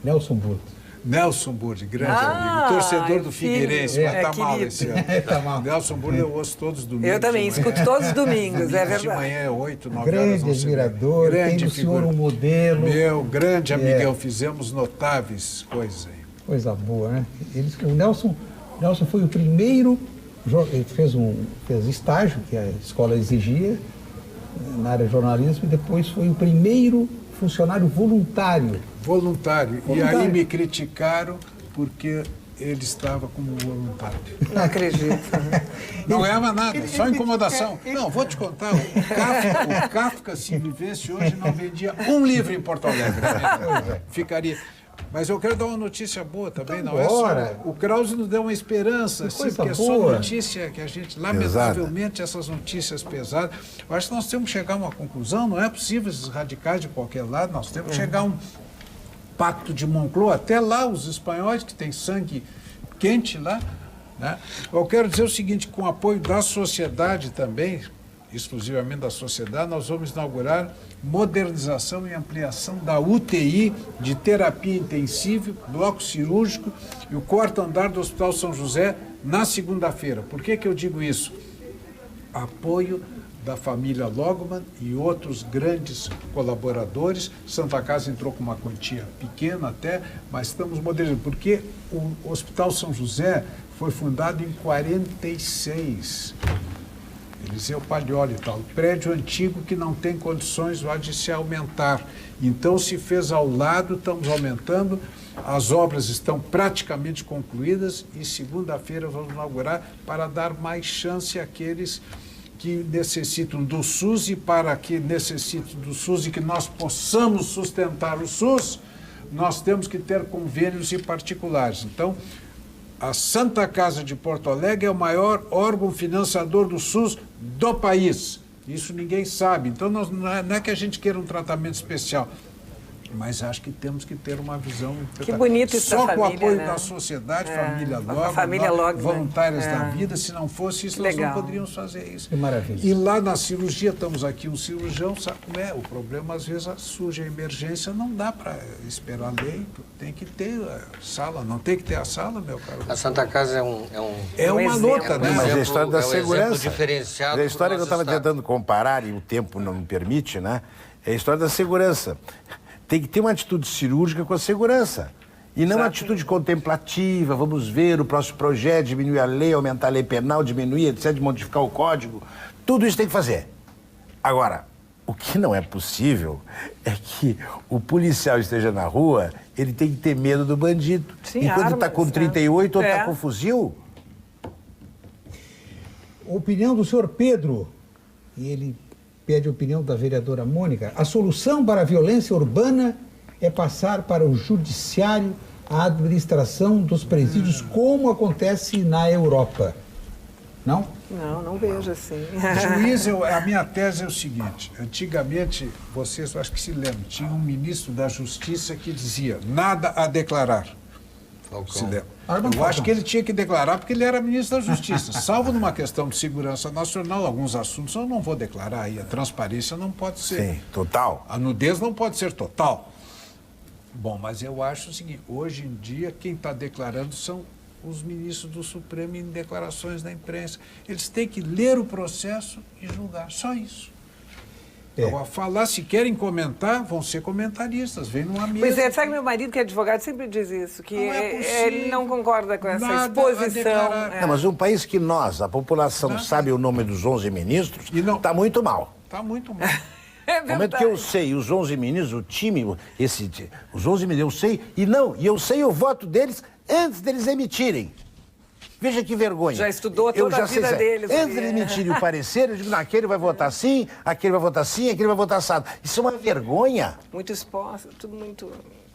Nelson Burto. Nelson Burdi, grande amigo, torcedor do Figueirense, mas tá mal esse ano. Tá mal. Nelson Burdi eu ouço todos os domingos. Eu também, escuto todos os domingos, é verdade. De manhã é 8, 9 horas. Grande admirador, tem do senhor um modelo. Meu grande amigão, fizemos notáveis coisas aí. Coisa boa, né? O Nelson foi o primeiro, ele fez estágio, que a escola exigia, na área de jornalismo, e depois foi o primeiro funcionário voluntário. E aí me criticaram porque ele estava como voluntário. Não acredito. Não ganhava nada, só incomodação. Não, vou te contar, o Kafka, se vivesse hoje, não vendia um livro em Porto Alegre. Ficaria... Mas eu quero dar uma notícia boa também, então, não é só... O Krause nos deu uma esperança, assim, porque é só notícia que a gente, lamentavelmente, essas notícias pesadas... Eu acho que nós temos que chegar a uma conclusão, não é possível esses radicais de qualquer lado, nós temos que chegar a um pacto de Moncloa, até lá os espanhóis que têm sangue quente lá, né? Eu quero dizer o seguinte, com o apoio da sociedade também, exclusivamente da sociedade, nós vamos inaugurar modernização e ampliação da UTI de terapia intensiva, bloco cirúrgico e o quarto andar do Hospital São José na segunda-feira. Por que eu digo isso? Apoio da família Logman e outros grandes colaboradores. Santa Casa entrou com uma quantia pequena até, mas estamos modernizando, porque o Hospital São José foi fundado em 46. Eliseu Paglioli e tal, prédio antigo que não tem condições lá de se aumentar. Então se fez ao lado, estamos aumentando, as obras estão praticamente concluídas e segunda-feira vamos inaugurar para dar mais chance àqueles que necessitam do SUS e para que necessitem do SUS e que nós possamos sustentar o SUS, nós temos que ter convênios e particulares. Então, a Santa Casa de Porto Alegre é o maior órgão financiador do SUS do país. Isso ninguém sabe. Então, não é que a gente queira um tratamento especial, mas acho que temos que ter uma visão... Que bonito isso da família, só com o apoio né? da sociedade, família Logman, voluntárias da vida. Se não fosse isso, nós não poderíamos fazer isso. Que maravilha. E lá na cirurgia, estamos aqui, um cirurgião, sabe como é? O problema, às vezes, surge a emergência, não dá para esperar leito, tem que ter sala, não tem que ter a sala, meu caro. A Santa Casa é uma luta, né? Mas a história da segurança, diferenciado a história que eu estava tentando comparar, e o tempo não me permite, né? É a história da segurança. Tem que ter uma atitude cirúrgica com a segurança. E não uma atitude contemplativa, vamos ver o próximo projeto, diminuir a lei, aumentar a lei penal, diminuir, etc., modificar o código. Tudo isso tem que fazer. Agora, o que não é possível é que o policial esteja na rua, ele tem que ter medo do bandido. Sim, enquanto está com 38, outro está com fuzil. Opinião do senhor Pedro, e ele pede a opinião da vereadora Mônica. A solução para a violência urbana é passar para o judiciário a administração dos presídios, como acontece na Europa. Não? Não vejo assim. Juiz, a minha tese é o seguinte, antigamente, vocês acho que se lembram, tinha um ministro da Justiça que dizia, nada a declarar. Eu acho que ele tinha que declarar porque ele era ministro da Justiça. Salvo numa questão de segurança nacional, alguns assuntos eu não vou declarar aí. A transparência não pode ser... Sim, total. A nudez não pode ser total. Bom, mas eu acho o seguinte, hoje em dia quem está declarando são os ministros do Supremo em declarações na imprensa. Eles têm que ler o processo e julgar, só isso. Agora, falar, se querem comentar, vão ser comentaristas, vem numa mesa. Pois é, sabe, meu marido, que é advogado, sempre diz isso, que ele não concorda com essa exposição. Não, mas um país que nós, a população, sabe o nome dos 11 ministros, está muito mal. Está muito mal. No momento que eu sei os 11 ministros, o time, os 11 ministros, eu sei, e eu sei o voto deles antes deles emitirem. Veja que vergonha. Já estudou toda a vida deles. Antes de emitirem o parecer, eu digo, não, aquele vai votar assim, aquele vai votar assim, aquele vai votar assado. Isso é uma vergonha. Muito exposto, tudo muito...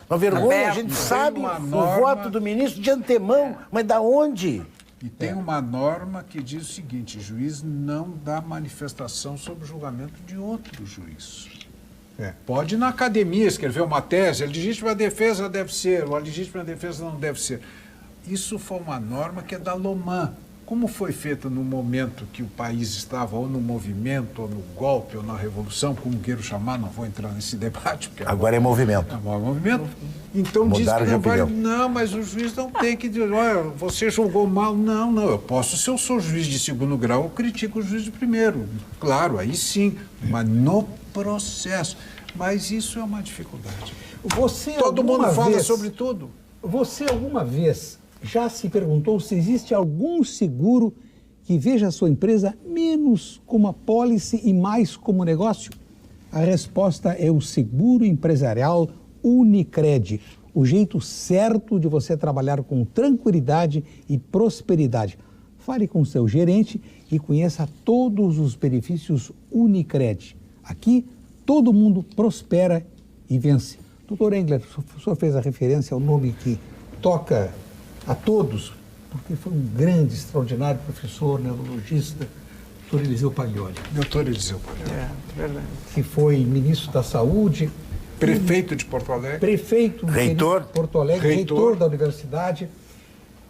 Uma vergonha, aberto. A gente sabe o voto do ministro de antemão, mas da onde? E tem uma norma que diz o seguinte, juiz não dá manifestação sobre o julgamento de outro juiz. Pode na academia escrever uma tese, a legítima defesa deve ser, ou a legítima defesa não deve ser. Isso foi uma norma que é da Loman. Como foi feita no momento que o país estava ou no movimento, ou no golpe, ou na revolução, como queiro chamar, não vou entrar nesse debate. Porque agora é movimento. É movimento. Então diz que não vai... Não, mas o juiz não tem que dizer, olha, você julgou mal. Não, eu posso, se eu sou juiz de segundo grau, eu critico o juiz de primeiro. Claro, aí sim, mas no processo. Mas isso é uma dificuldade. Todo mundo fala sobre tudo. Você alguma vez já se perguntou se existe algum seguro que veja a sua empresa menos como apólice e mais como negócio? A resposta é o seguro empresarial Unicred, o jeito certo de você trabalhar com tranquilidade e prosperidade. Fale com seu gerente e conheça todos os benefícios Unicred. Aqui, todo mundo prospera e vence. Doutor Engler, o senhor fez a referência ao nome que toca a todos, porque foi um grande, extraordinário professor, neurologista, doutor Eliseu Paglioli. Doutor Eliseu Paglioli. Verdade. Que foi ministro da Saúde. Prefeito de Porto Alegre. Prefeito reitor de Porto Alegre, reitor da universidade.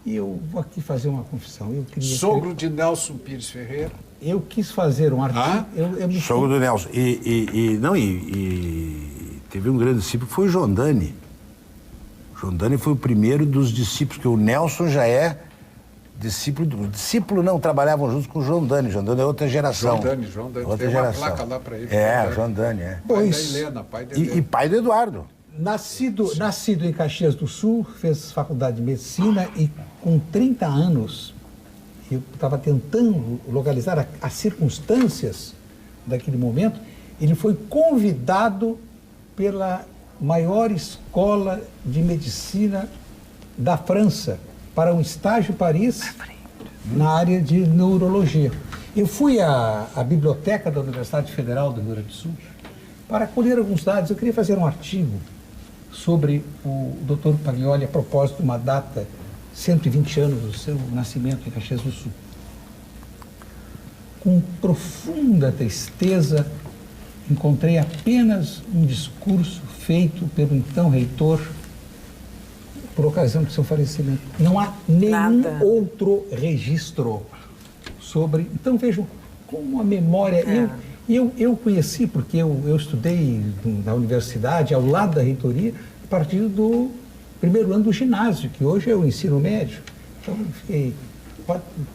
E eu vou aqui fazer uma confissão. Sogro de Nelson Pires Ferreira. Eu quis fazer um artigo... Sogro do Nelson. Teve um grande discípulo que foi o João Dani. João Dani foi o primeiro dos discípulos, que o Nelson já é discípulo. Discípulo não, trabalhavam juntos com o João Dani. João Dani é outra geração. João Dani. Outra tem geração. Uma placa lá para ele. João Dani, Pai da Helena, pai da Helena. E pai do Eduardo. Nascido em Caxias do Sul, fez faculdade de medicina e com 30 anos, eu estava tentando localizar as circunstâncias daquele momento, ele foi convidado pela maior escola de medicina da França para um estágio em Paris na área de neurologia. Eu fui à biblioteca da Universidade Federal do Rio Grande do Sul para colher alguns dados. Eu queria fazer um artigo sobre o Dr. Paglioli a propósito de uma data, 120 anos do seu nascimento em Caxias do Sul. Com profunda tristeza, encontrei apenas um discurso feito pelo então reitor por ocasião do seu falecimento. Não há nenhum outro registro sobre... Então vejam como a memória... Eu conheci, porque eu estudei na universidade, ao lado da reitoria, a partir do primeiro ano do ginásio, que hoje é o ensino médio. Então eu fiquei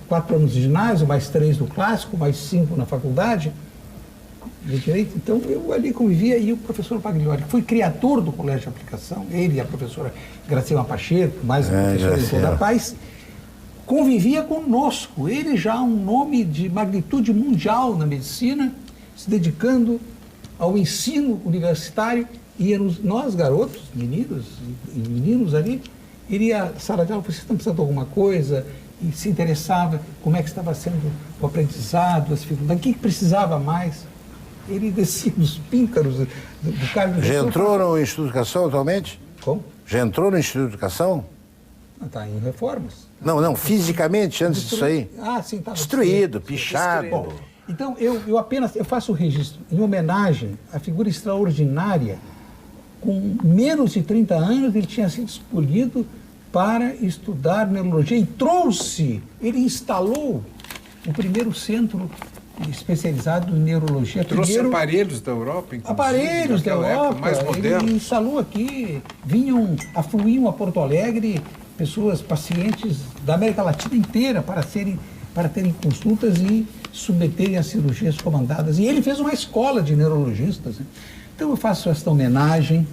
4 anos de ginásio, mais 3 do clássico, mais 5 na faculdade de Direito. Então, eu ali convivia, e o professor Paglioli, que foi criador do Colégio de Aplicação, ele e a professora Graciela Pacheco, mais a professora Nicole da Paz, convivia conosco. Ele já um nome de magnitude mundial na medicina, se dedicando ao ensino universitário, e nós, garotos, meninos ali, iria à sala de aula, vocês estão precisando de alguma coisa, e se interessava como é que estava sendo o aprendizado, as dificuldades, o que precisava mais. Ele descia dos píncaros do cargo. Já entrou no Instituto de Educação atualmente? Como? Já entrou no Instituto de Educação? Está em reformas. Não, fisicamente, antes disso aí. Sim, estava destruído, pichado. Bom, então, eu faço o registro em homenagem à figura extraordinária. Com menos de 30 anos, ele tinha sido escolhido para estudar neurologia e ele instalou o primeiro centro especializado em neurologia. Trouxe aparelhos da Europa, inclusive. Aparelhos da Europa, mais modernos. Ele instalou aqui, afluíam a Porto Alegre pacientes da América Latina inteira para serem para terem consultas e submeterem às cirurgias comandadas. E ele fez uma escola de neurologistas, né? Então eu faço esta homenagem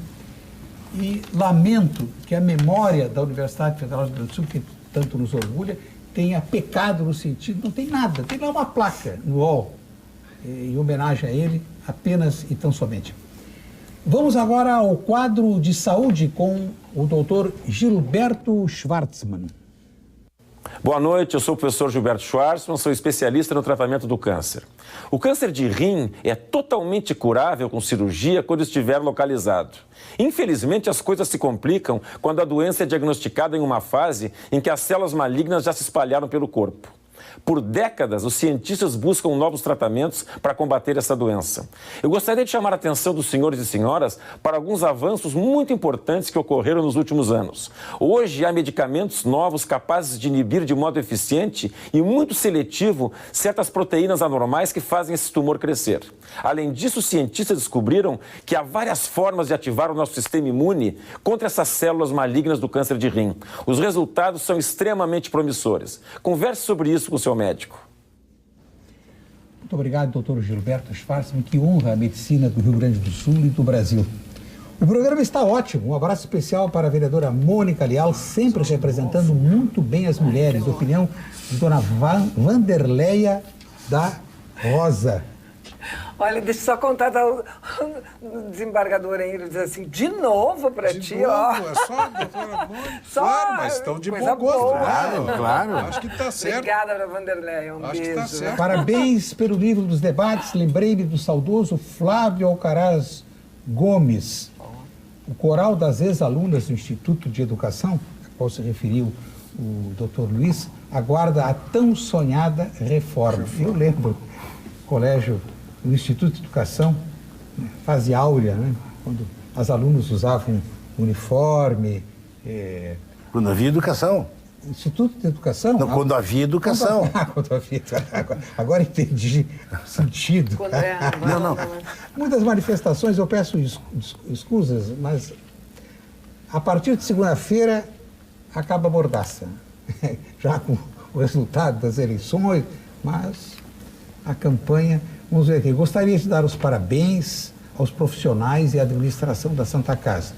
e lamento que a memória da Universidade Federal do Rio Grande do Sul, que tanto nos orgulha, tenha pecado no sentido, não tem nada, tem lá uma placa no UOL, em homenagem a ele, apenas e tão somente. Vamos agora ao quadro de saúde com o doutor Gilberto Schwartzmann. Boa noite, eu sou o professor Gilberto Schwartzmann, sou especialista no tratamento do câncer. O câncer de rim é totalmente curável com cirurgia quando estiver localizado. Infelizmente, as coisas se complicam quando a doença é diagnosticada em uma fase em que as células malignas já se espalharam pelo corpo. Por décadas, os cientistas buscam novos tratamentos para combater essa doença. Eu gostaria de chamar a atenção dos senhores e senhoras para alguns avanços muito importantes que ocorreram nos últimos anos. Hoje, há medicamentos novos capazes de inibir de modo eficiente e muito seletivo certas proteínas anormais que fazem esse tumor crescer. Além disso, os cientistas descobriram que há várias formas de ativar o nosso sistema imune contra essas células malignas do câncer de rim. Os resultados são extremamente promissores. Converse sobre isso com o seu médico. Muito obrigado, doutor Gilberto Schwartzmann, que honra a medicina do Rio Grande do Sul e do Brasil. O programa está ótimo. Um abraço especial para a vereadora Mônica Leal, sempre representando muito bem as mulheres. Opinião de dona Vanderleia da Rosa. Olha, deixa eu só contar, o desembargador ainda diz assim, de novo para ti, novo, ó. É só, doutora Mônica. Só, claro, mas estão de coisa bom gosto. boa. Claro. Acho que está certo. Obrigada, dona Vanderleia, Acho que beijo. tá certo. Parabéns pelo livro dos debates. Lembrei-me do saudoso Flávio Alcaraz Gomes. O coral das ex-alunas do Instituto de Educação, a qual se referiu o doutor Luiz, aguarda a tão sonhada reforma. Eu lembro, colégio, no Instituto de Educação, fase áurea, né? Quando as alunas usavam uniforme. Quando havia educação. Instituto de Educação? Não, quando havia educação. Quando havia, agora entendi o sentido. Quando é, Não. Muitas manifestações, eu peço escusas, mas a partir de segunda-feira acaba a mordaça. Já com o resultado das eleições, mas a campanha... Vamos ver aqui. Gostaria de dar os parabéns aos profissionais e à administração da Santa Casa.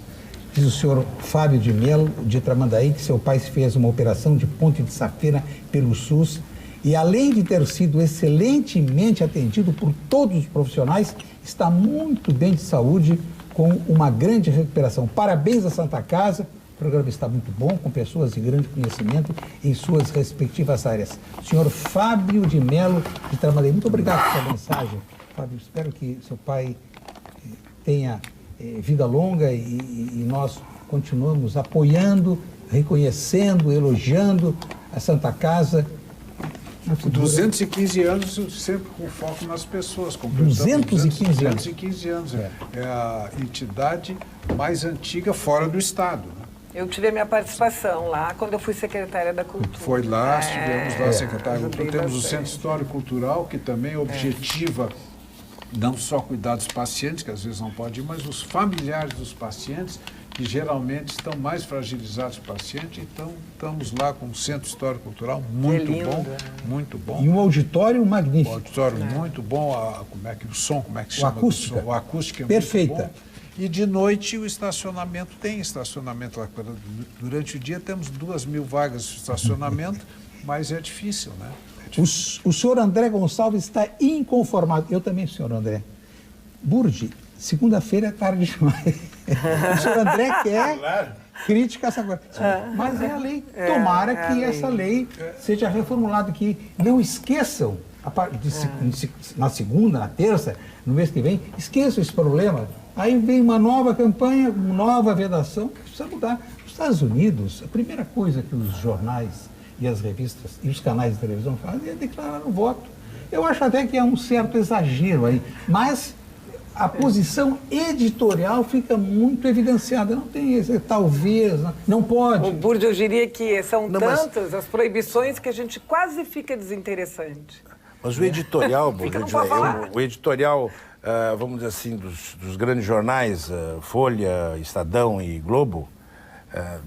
Diz o senhor Fábio de Melo, de Tramandaí, que seu pai fez uma operação de ponte de safena pelo SUS e, além de ter sido excelentemente atendido por todos os profissionais, está muito bem de saúde, com uma grande recuperação. Parabéns à Santa Casa. O programa está muito bom, com pessoas de grande conhecimento em suas respectivas áreas. Senhor Fábio de Melo, de Tramandaí, muito obrigado por sua mensagem. Fábio, espero que seu pai tenha vida longa e nós continuamos apoiando, reconhecendo, elogiando a Santa Casa. 215 anos, sempre com foco nas pessoas. 215 anos. 215 anos. É a entidade mais antiga fora do Estado. Né? Eu tive a minha participação lá quando eu fui secretária da Cultura. Foi lá, estivemos lá, secretária da Cultura. Temos o bastante. Centro Histórico Cultural, que também objetiva não só cuidar dos pacientes, que às vezes não pode ir, mas os familiares dos pacientes, que geralmente estão mais fragilizados que o paciente. Então, estamos lá com o Centro Histórico Cultural, muito lindo, bom, muito bom. E um auditório Um magnífico. auditório muito bom, como é que o som, como é que chama? acústica. O acústica é Perfeita. muito bom. E de noite o estacionamento, tem estacionamento lá. Durante o dia temos 2.000 vagas de estacionamento, mas é difícil, né? O senhor André Gonçalves está inconformado. Eu também, senhor André. Burdi, segunda-feira é tarde demais. O senhor André quer crítica a essa coisa. Mas é a lei. Tomara que essa lei seja reformulada, que não esqueçam, na segunda, na terça, no mês que vem, esqueçam esse problema. Aí vem uma nova campanha, uma nova vedação, que precisa mudar. Nos Estados Unidos, a primeira coisa que os jornais e as revistas e os canais de televisão fazem é declarar o voto. Eu acho até que é um certo exagero aí, mas a posição editorial fica muito evidenciada. Não tem esse, talvez, não pode. O Burdi, eu diria que são tantas as proibições que a gente quase fica desinteressante. Mas o editorial, Fica, não pode falar. o editorial, vamos dizer assim, dos grandes jornais, Folha, Estadão e Globo,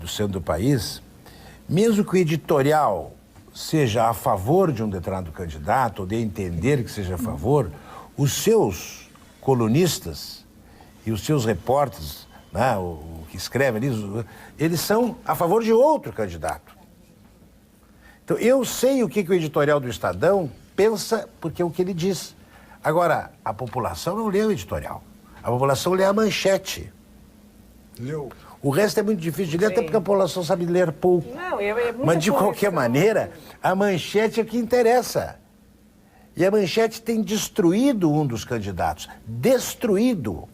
do centro do país, mesmo que o editorial seja a favor de um determinado candidato, ou de entender que seja a favor, os seus colunistas e os seus repórteres, né, o que escrevem ali, eles são a favor de outro candidato. Então, eu sei o que o editorial do Estadão pensa, porque é o que ele diz. Agora, a população não lê o editorial. A população lê a manchete. Leu. O resto é muito difícil de ler, até porque a população sabe ler pouco. Não, é muita Mas, de qualquer correção. maneira, a manchete é que interessa. E a manchete tem destruído um dos candidatos. Destruído.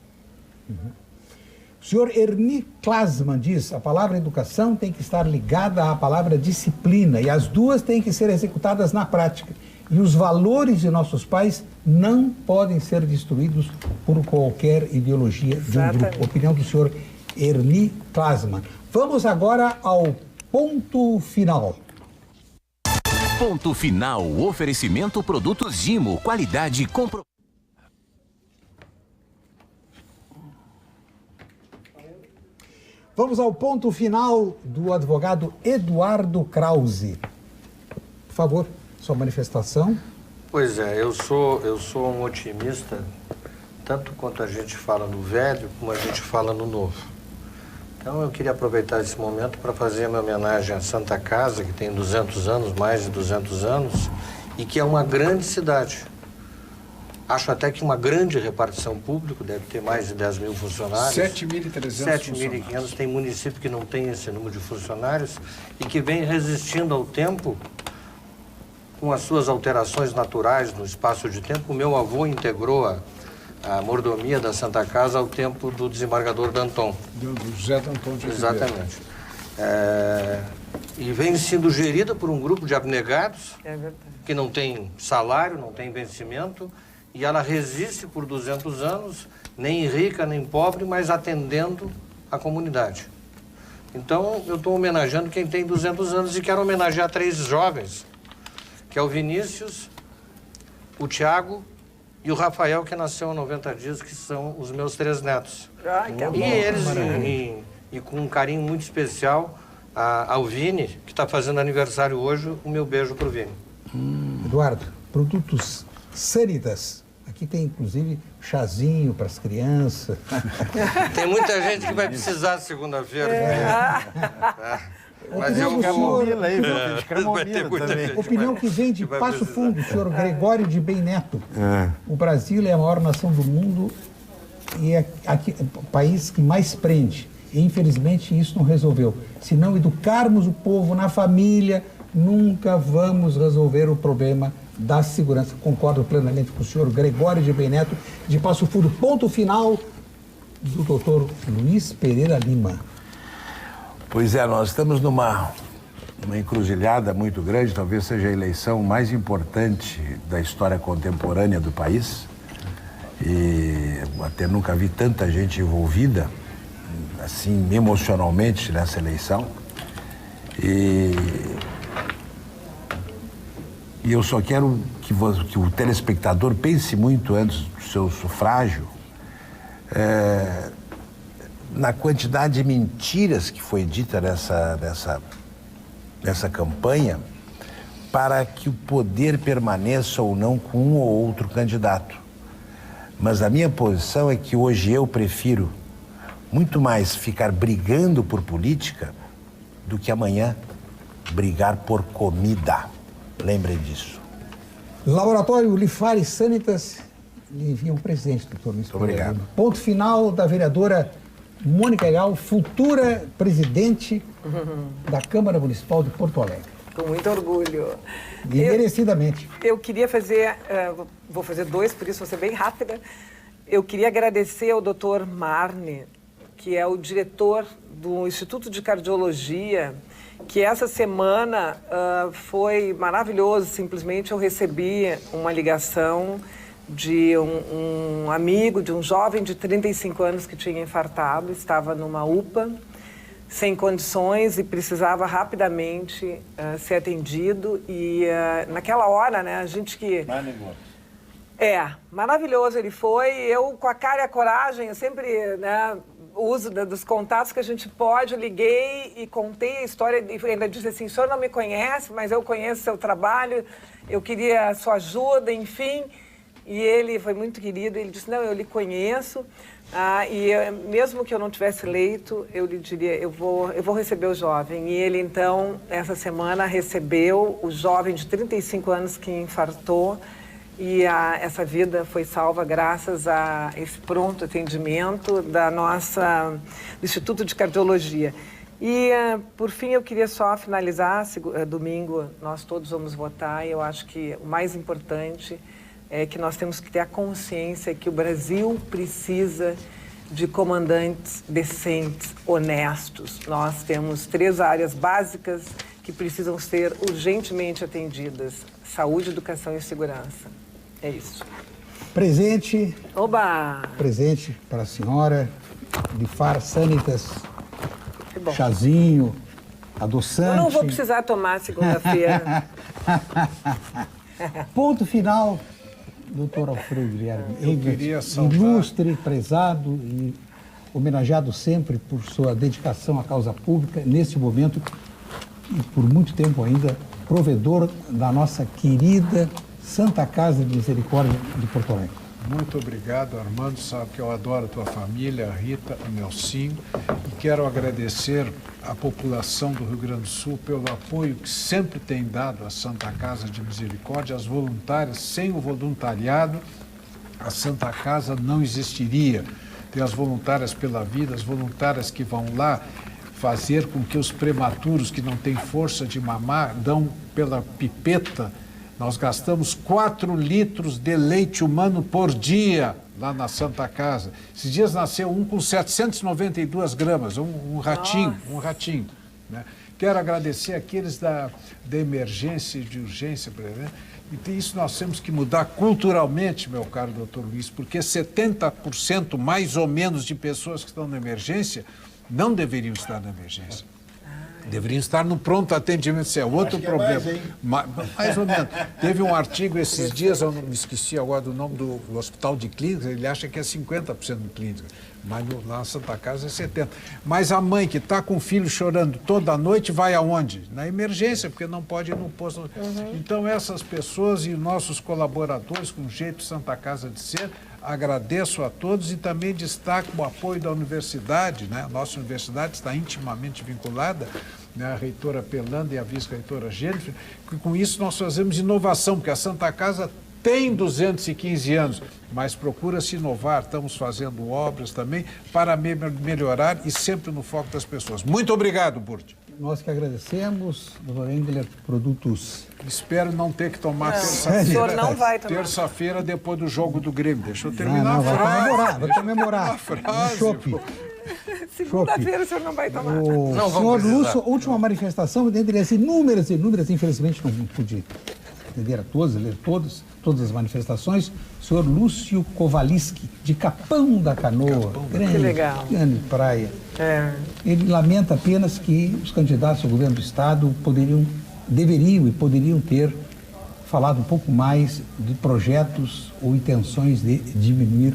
O senhor Ernie Klasman diz: a palavra educação tem que estar ligada à palavra disciplina e as duas têm que ser executadas na prática. E os valores de nossos pais não podem ser destruídos por qualquer ideologia de um grupo. Opinião do senhor Ernie Klasman. Vamos agora ao ponto final. Ponto final. Oferecimento produtos Gimo. Qualidade compro... Vamos ao ponto final do advogado Eduardo Krause. Por favor, sua manifestação. Pois é, eu sou um otimista, tanto quanto a gente fala no velho, como a gente fala no novo. Então eu queria aproveitar esse momento para fazer a minha homenagem à Santa Casa, que tem 200 anos, mais de 200 anos, e que é uma grande cidade. Acho até que uma grande repartição pública, deve ter mais de 10 mil funcionários. 7.300 7.500, tem município que não tem esse número de funcionários e que vem resistindo ao tempo com as suas alterações naturais no espaço de tempo. O meu avô integrou a mordomia da Santa Casa ao tempo do desembargador Danton. Do José Danton de Oliveira. Exatamente. E vem sendo gerida por um grupo de abnegados que não tem salário, não tem vencimento, e ela resiste por 200 anos, nem rica nem pobre, mas atendendo a comunidade. Então, eu estou homenageando quem tem 200 anos e quero homenagear 3 jovens, que é o Vinícius, o Tiago e o Rafael, que nasceu há 90 dias, que são os meus 3 netos. E eles, e com um carinho muito especial, ao Vini, que está fazendo aniversário hoje, o meu beijo para o Vini. Eduardo, produtos Sanitas. Aqui tem, inclusive, chazinho para as crianças. Tem muita gente que vai precisar segunda-feira. Mas eu Camomila aí, vai ter muita gente. Opinião que vem de Passo Fundo, o senhor Gregório de Bem Neto. O Brasil é a maior nação do mundo e é o país que mais prende. E, infelizmente, isso não resolveu. Se não educarmos o povo na família, nunca vamos resolver o problema da segurança. Concordo plenamente com o senhor Gregório de Bem Neto, de Passo Fundo. Ponto final do doutor Luiz Pereira Lima. Pois é, nós estamos numa encruzilhada muito grande, talvez seja a eleição mais importante da história contemporânea do país. E até nunca vi tanta gente envolvida, assim, emocionalmente nessa eleição. E eu só quero que o telespectador pense muito antes do seu sufrágio na quantidade de mentiras que foi dita nessa campanha para que o poder permaneça ou não com um ou outro candidato. Mas a minha posição é que hoje eu prefiro muito mais ficar brigando por política do que amanhã brigar por comida. Lembrem disso. Laboratório Lifari Sanitas lhe envia um presente, doutor Luiz Pereira. Obrigado. Ponto final da vereadora Mônica Leal, futura presidente da Câmara Municipal de Porto Alegre. Com muito orgulho. E merecidamente. Eu queria fazer, vou fazer 2, por isso vou ser bem rápida. Eu queria agradecer ao Dr. Marne, que é o diretor do Instituto de Cardiologia, que essa semana foi maravilhoso. Simplesmente eu recebi uma ligação de um amigo, de um jovem de 35 anos que tinha infartado, estava numa UPA, sem condições e precisava rapidamente ser atendido. E naquela hora, né, a gente que... maravilhoso ele foi. Eu, com a cara e a coragem, eu sempre, né, uso dos contatos que a gente pode. Eu liguei e contei a história e ainda disse assim, o senhor não me conhece, mas eu conheço o seu trabalho, eu queria a sua ajuda, enfim. E ele foi muito querido, ele disse, não, eu lhe conheço, mesmo que eu não tivesse leito, eu lhe diria, eu vou receber o jovem. E ele, então, essa semana recebeu o jovem de 35 anos que infartou, e essa vida foi salva graças a esse pronto atendimento do Instituto de Cardiologia. E, por fim, eu queria só finalizar, domingo nós todos vamos votar, e eu acho que o mais importante é que nós temos que ter a consciência que o Brasil precisa de comandantes decentes, honestos. Nós temos 3 áreas básicas que precisam ser urgentemente atendidas: saúde, educação e segurança. É isso. Presente. Oba! Presente para a senhora, de Far Sanitas, chazinho, adoçante. Eu não vou precisar tomar segunda-feira. Ponto final. Doutor Alfredo Guilherme Englert, saudar... ilustre, prezado e homenageado sempre por sua dedicação à causa pública, nesse momento, e por muito tempo ainda, provedor da nossa querida Santa Casa de Misericórdia de Porto Alegre. Muito obrigado, Armando. Sabe que eu adoro a tua família, a Rita, o Nelsinho. E quero agradecer à população do Rio Grande do Sul pelo apoio que sempre tem dado à Santa Casa de Misericórdia, às voluntárias. Sem o voluntariado, a Santa Casa não existiria. Tem as voluntárias pela vida, as voluntárias que vão lá fazer com que os prematuros que não têm força de mamar dão pela pipeta. Nós gastamos 4 litros de leite humano por dia lá na Santa Casa. Esses dias nasceu um com 792 gramas, um ratinho, né? Quero agradecer aqueles da emergência e de urgência, né? E isso nós temos que mudar culturalmente, meu caro doutor Luiz, porque 70% mais ou menos de pessoas que estão na emergência não deveriam estar na emergência. Deveriam estar no pronto atendimento, isso é outro problema. Mais ou menos. Teve um artigo esses dias, eu não me esqueci agora do nome do Hospital de Clínicas, ele acha que é 50% de clínica, mas lá na Santa Casa é 70%. Mas a mãe que está com o filho chorando toda noite vai aonde? Na emergência, porque não pode ir no posto. Então essas pessoas e nossos colaboradores com o jeito Santa Casa de ser, agradeço a todos e também destaco o apoio da universidade, né? A nossa universidade está intimamente vinculada, né? A reitora Pelanda e a vice-reitora Jennifer, que com isso nós fazemos inovação, porque a Santa Casa tem 215 anos, mas procura-se inovar, estamos fazendo obras também para melhorar e sempre no foco das pessoas. Muito obrigado, Burti. Nós que agradecemos, doutor Englert, produtos. Espero não ter que tomar terça-feira. O senhor não vai tomar. Terça-feira, depois do jogo do Grêmio. Deixa eu terminar a frase. Vai comemorar. Segunda-feira o senhor não vai tomar. O senhor Lúcio, última manifestação, dentre as inúmeras, infelizmente não pude atender a todas, ler todas as manifestações, o senhor Lúcio Kowalski, de Capão da Canoa. Que legal. Grande praia. Ele lamenta apenas que os candidatos ao governo do Estado deveriam e poderiam ter falado um pouco mais de projetos ou intenções de diminuir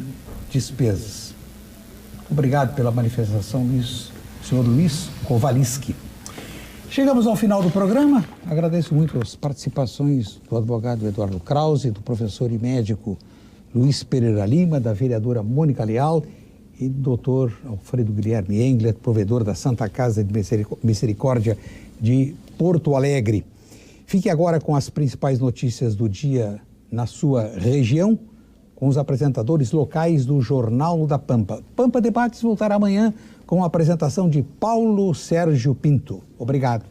despesas. Obrigado pela manifestação, senhor Luiz Kowalski. Chegamos ao final do programa. Agradeço muito as participações do advogado Eduardo Krause, do professor e médico Luiz Pereira Lima, da vereadora Mônica Leal e do doutor Alfredo Guilherme Englert, provedor da Santa Casa de Misericórdia de Porto Alegre. Fique agora com as principais notícias do dia na sua região, com os apresentadores locais do Jornal da Pampa. Pampa Debates voltará amanhã com a apresentação de Paulo Sérgio Pinto. Obrigado.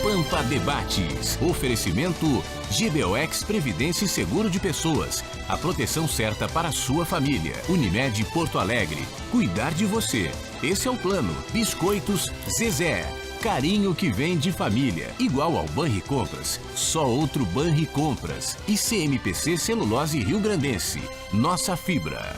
Pampa Debates. Oferecimento GBOX Previdência e Seguro de Pessoas. A proteção certa para a sua família. Unimed Porto Alegre. Cuidar de você. Esse é o plano. Biscoitos Zezé. Carinho que vem de família. Igual ao Banricompras. Só outro Banricompras. E CMPC Celulose Rio Grandense. Nossa fibra.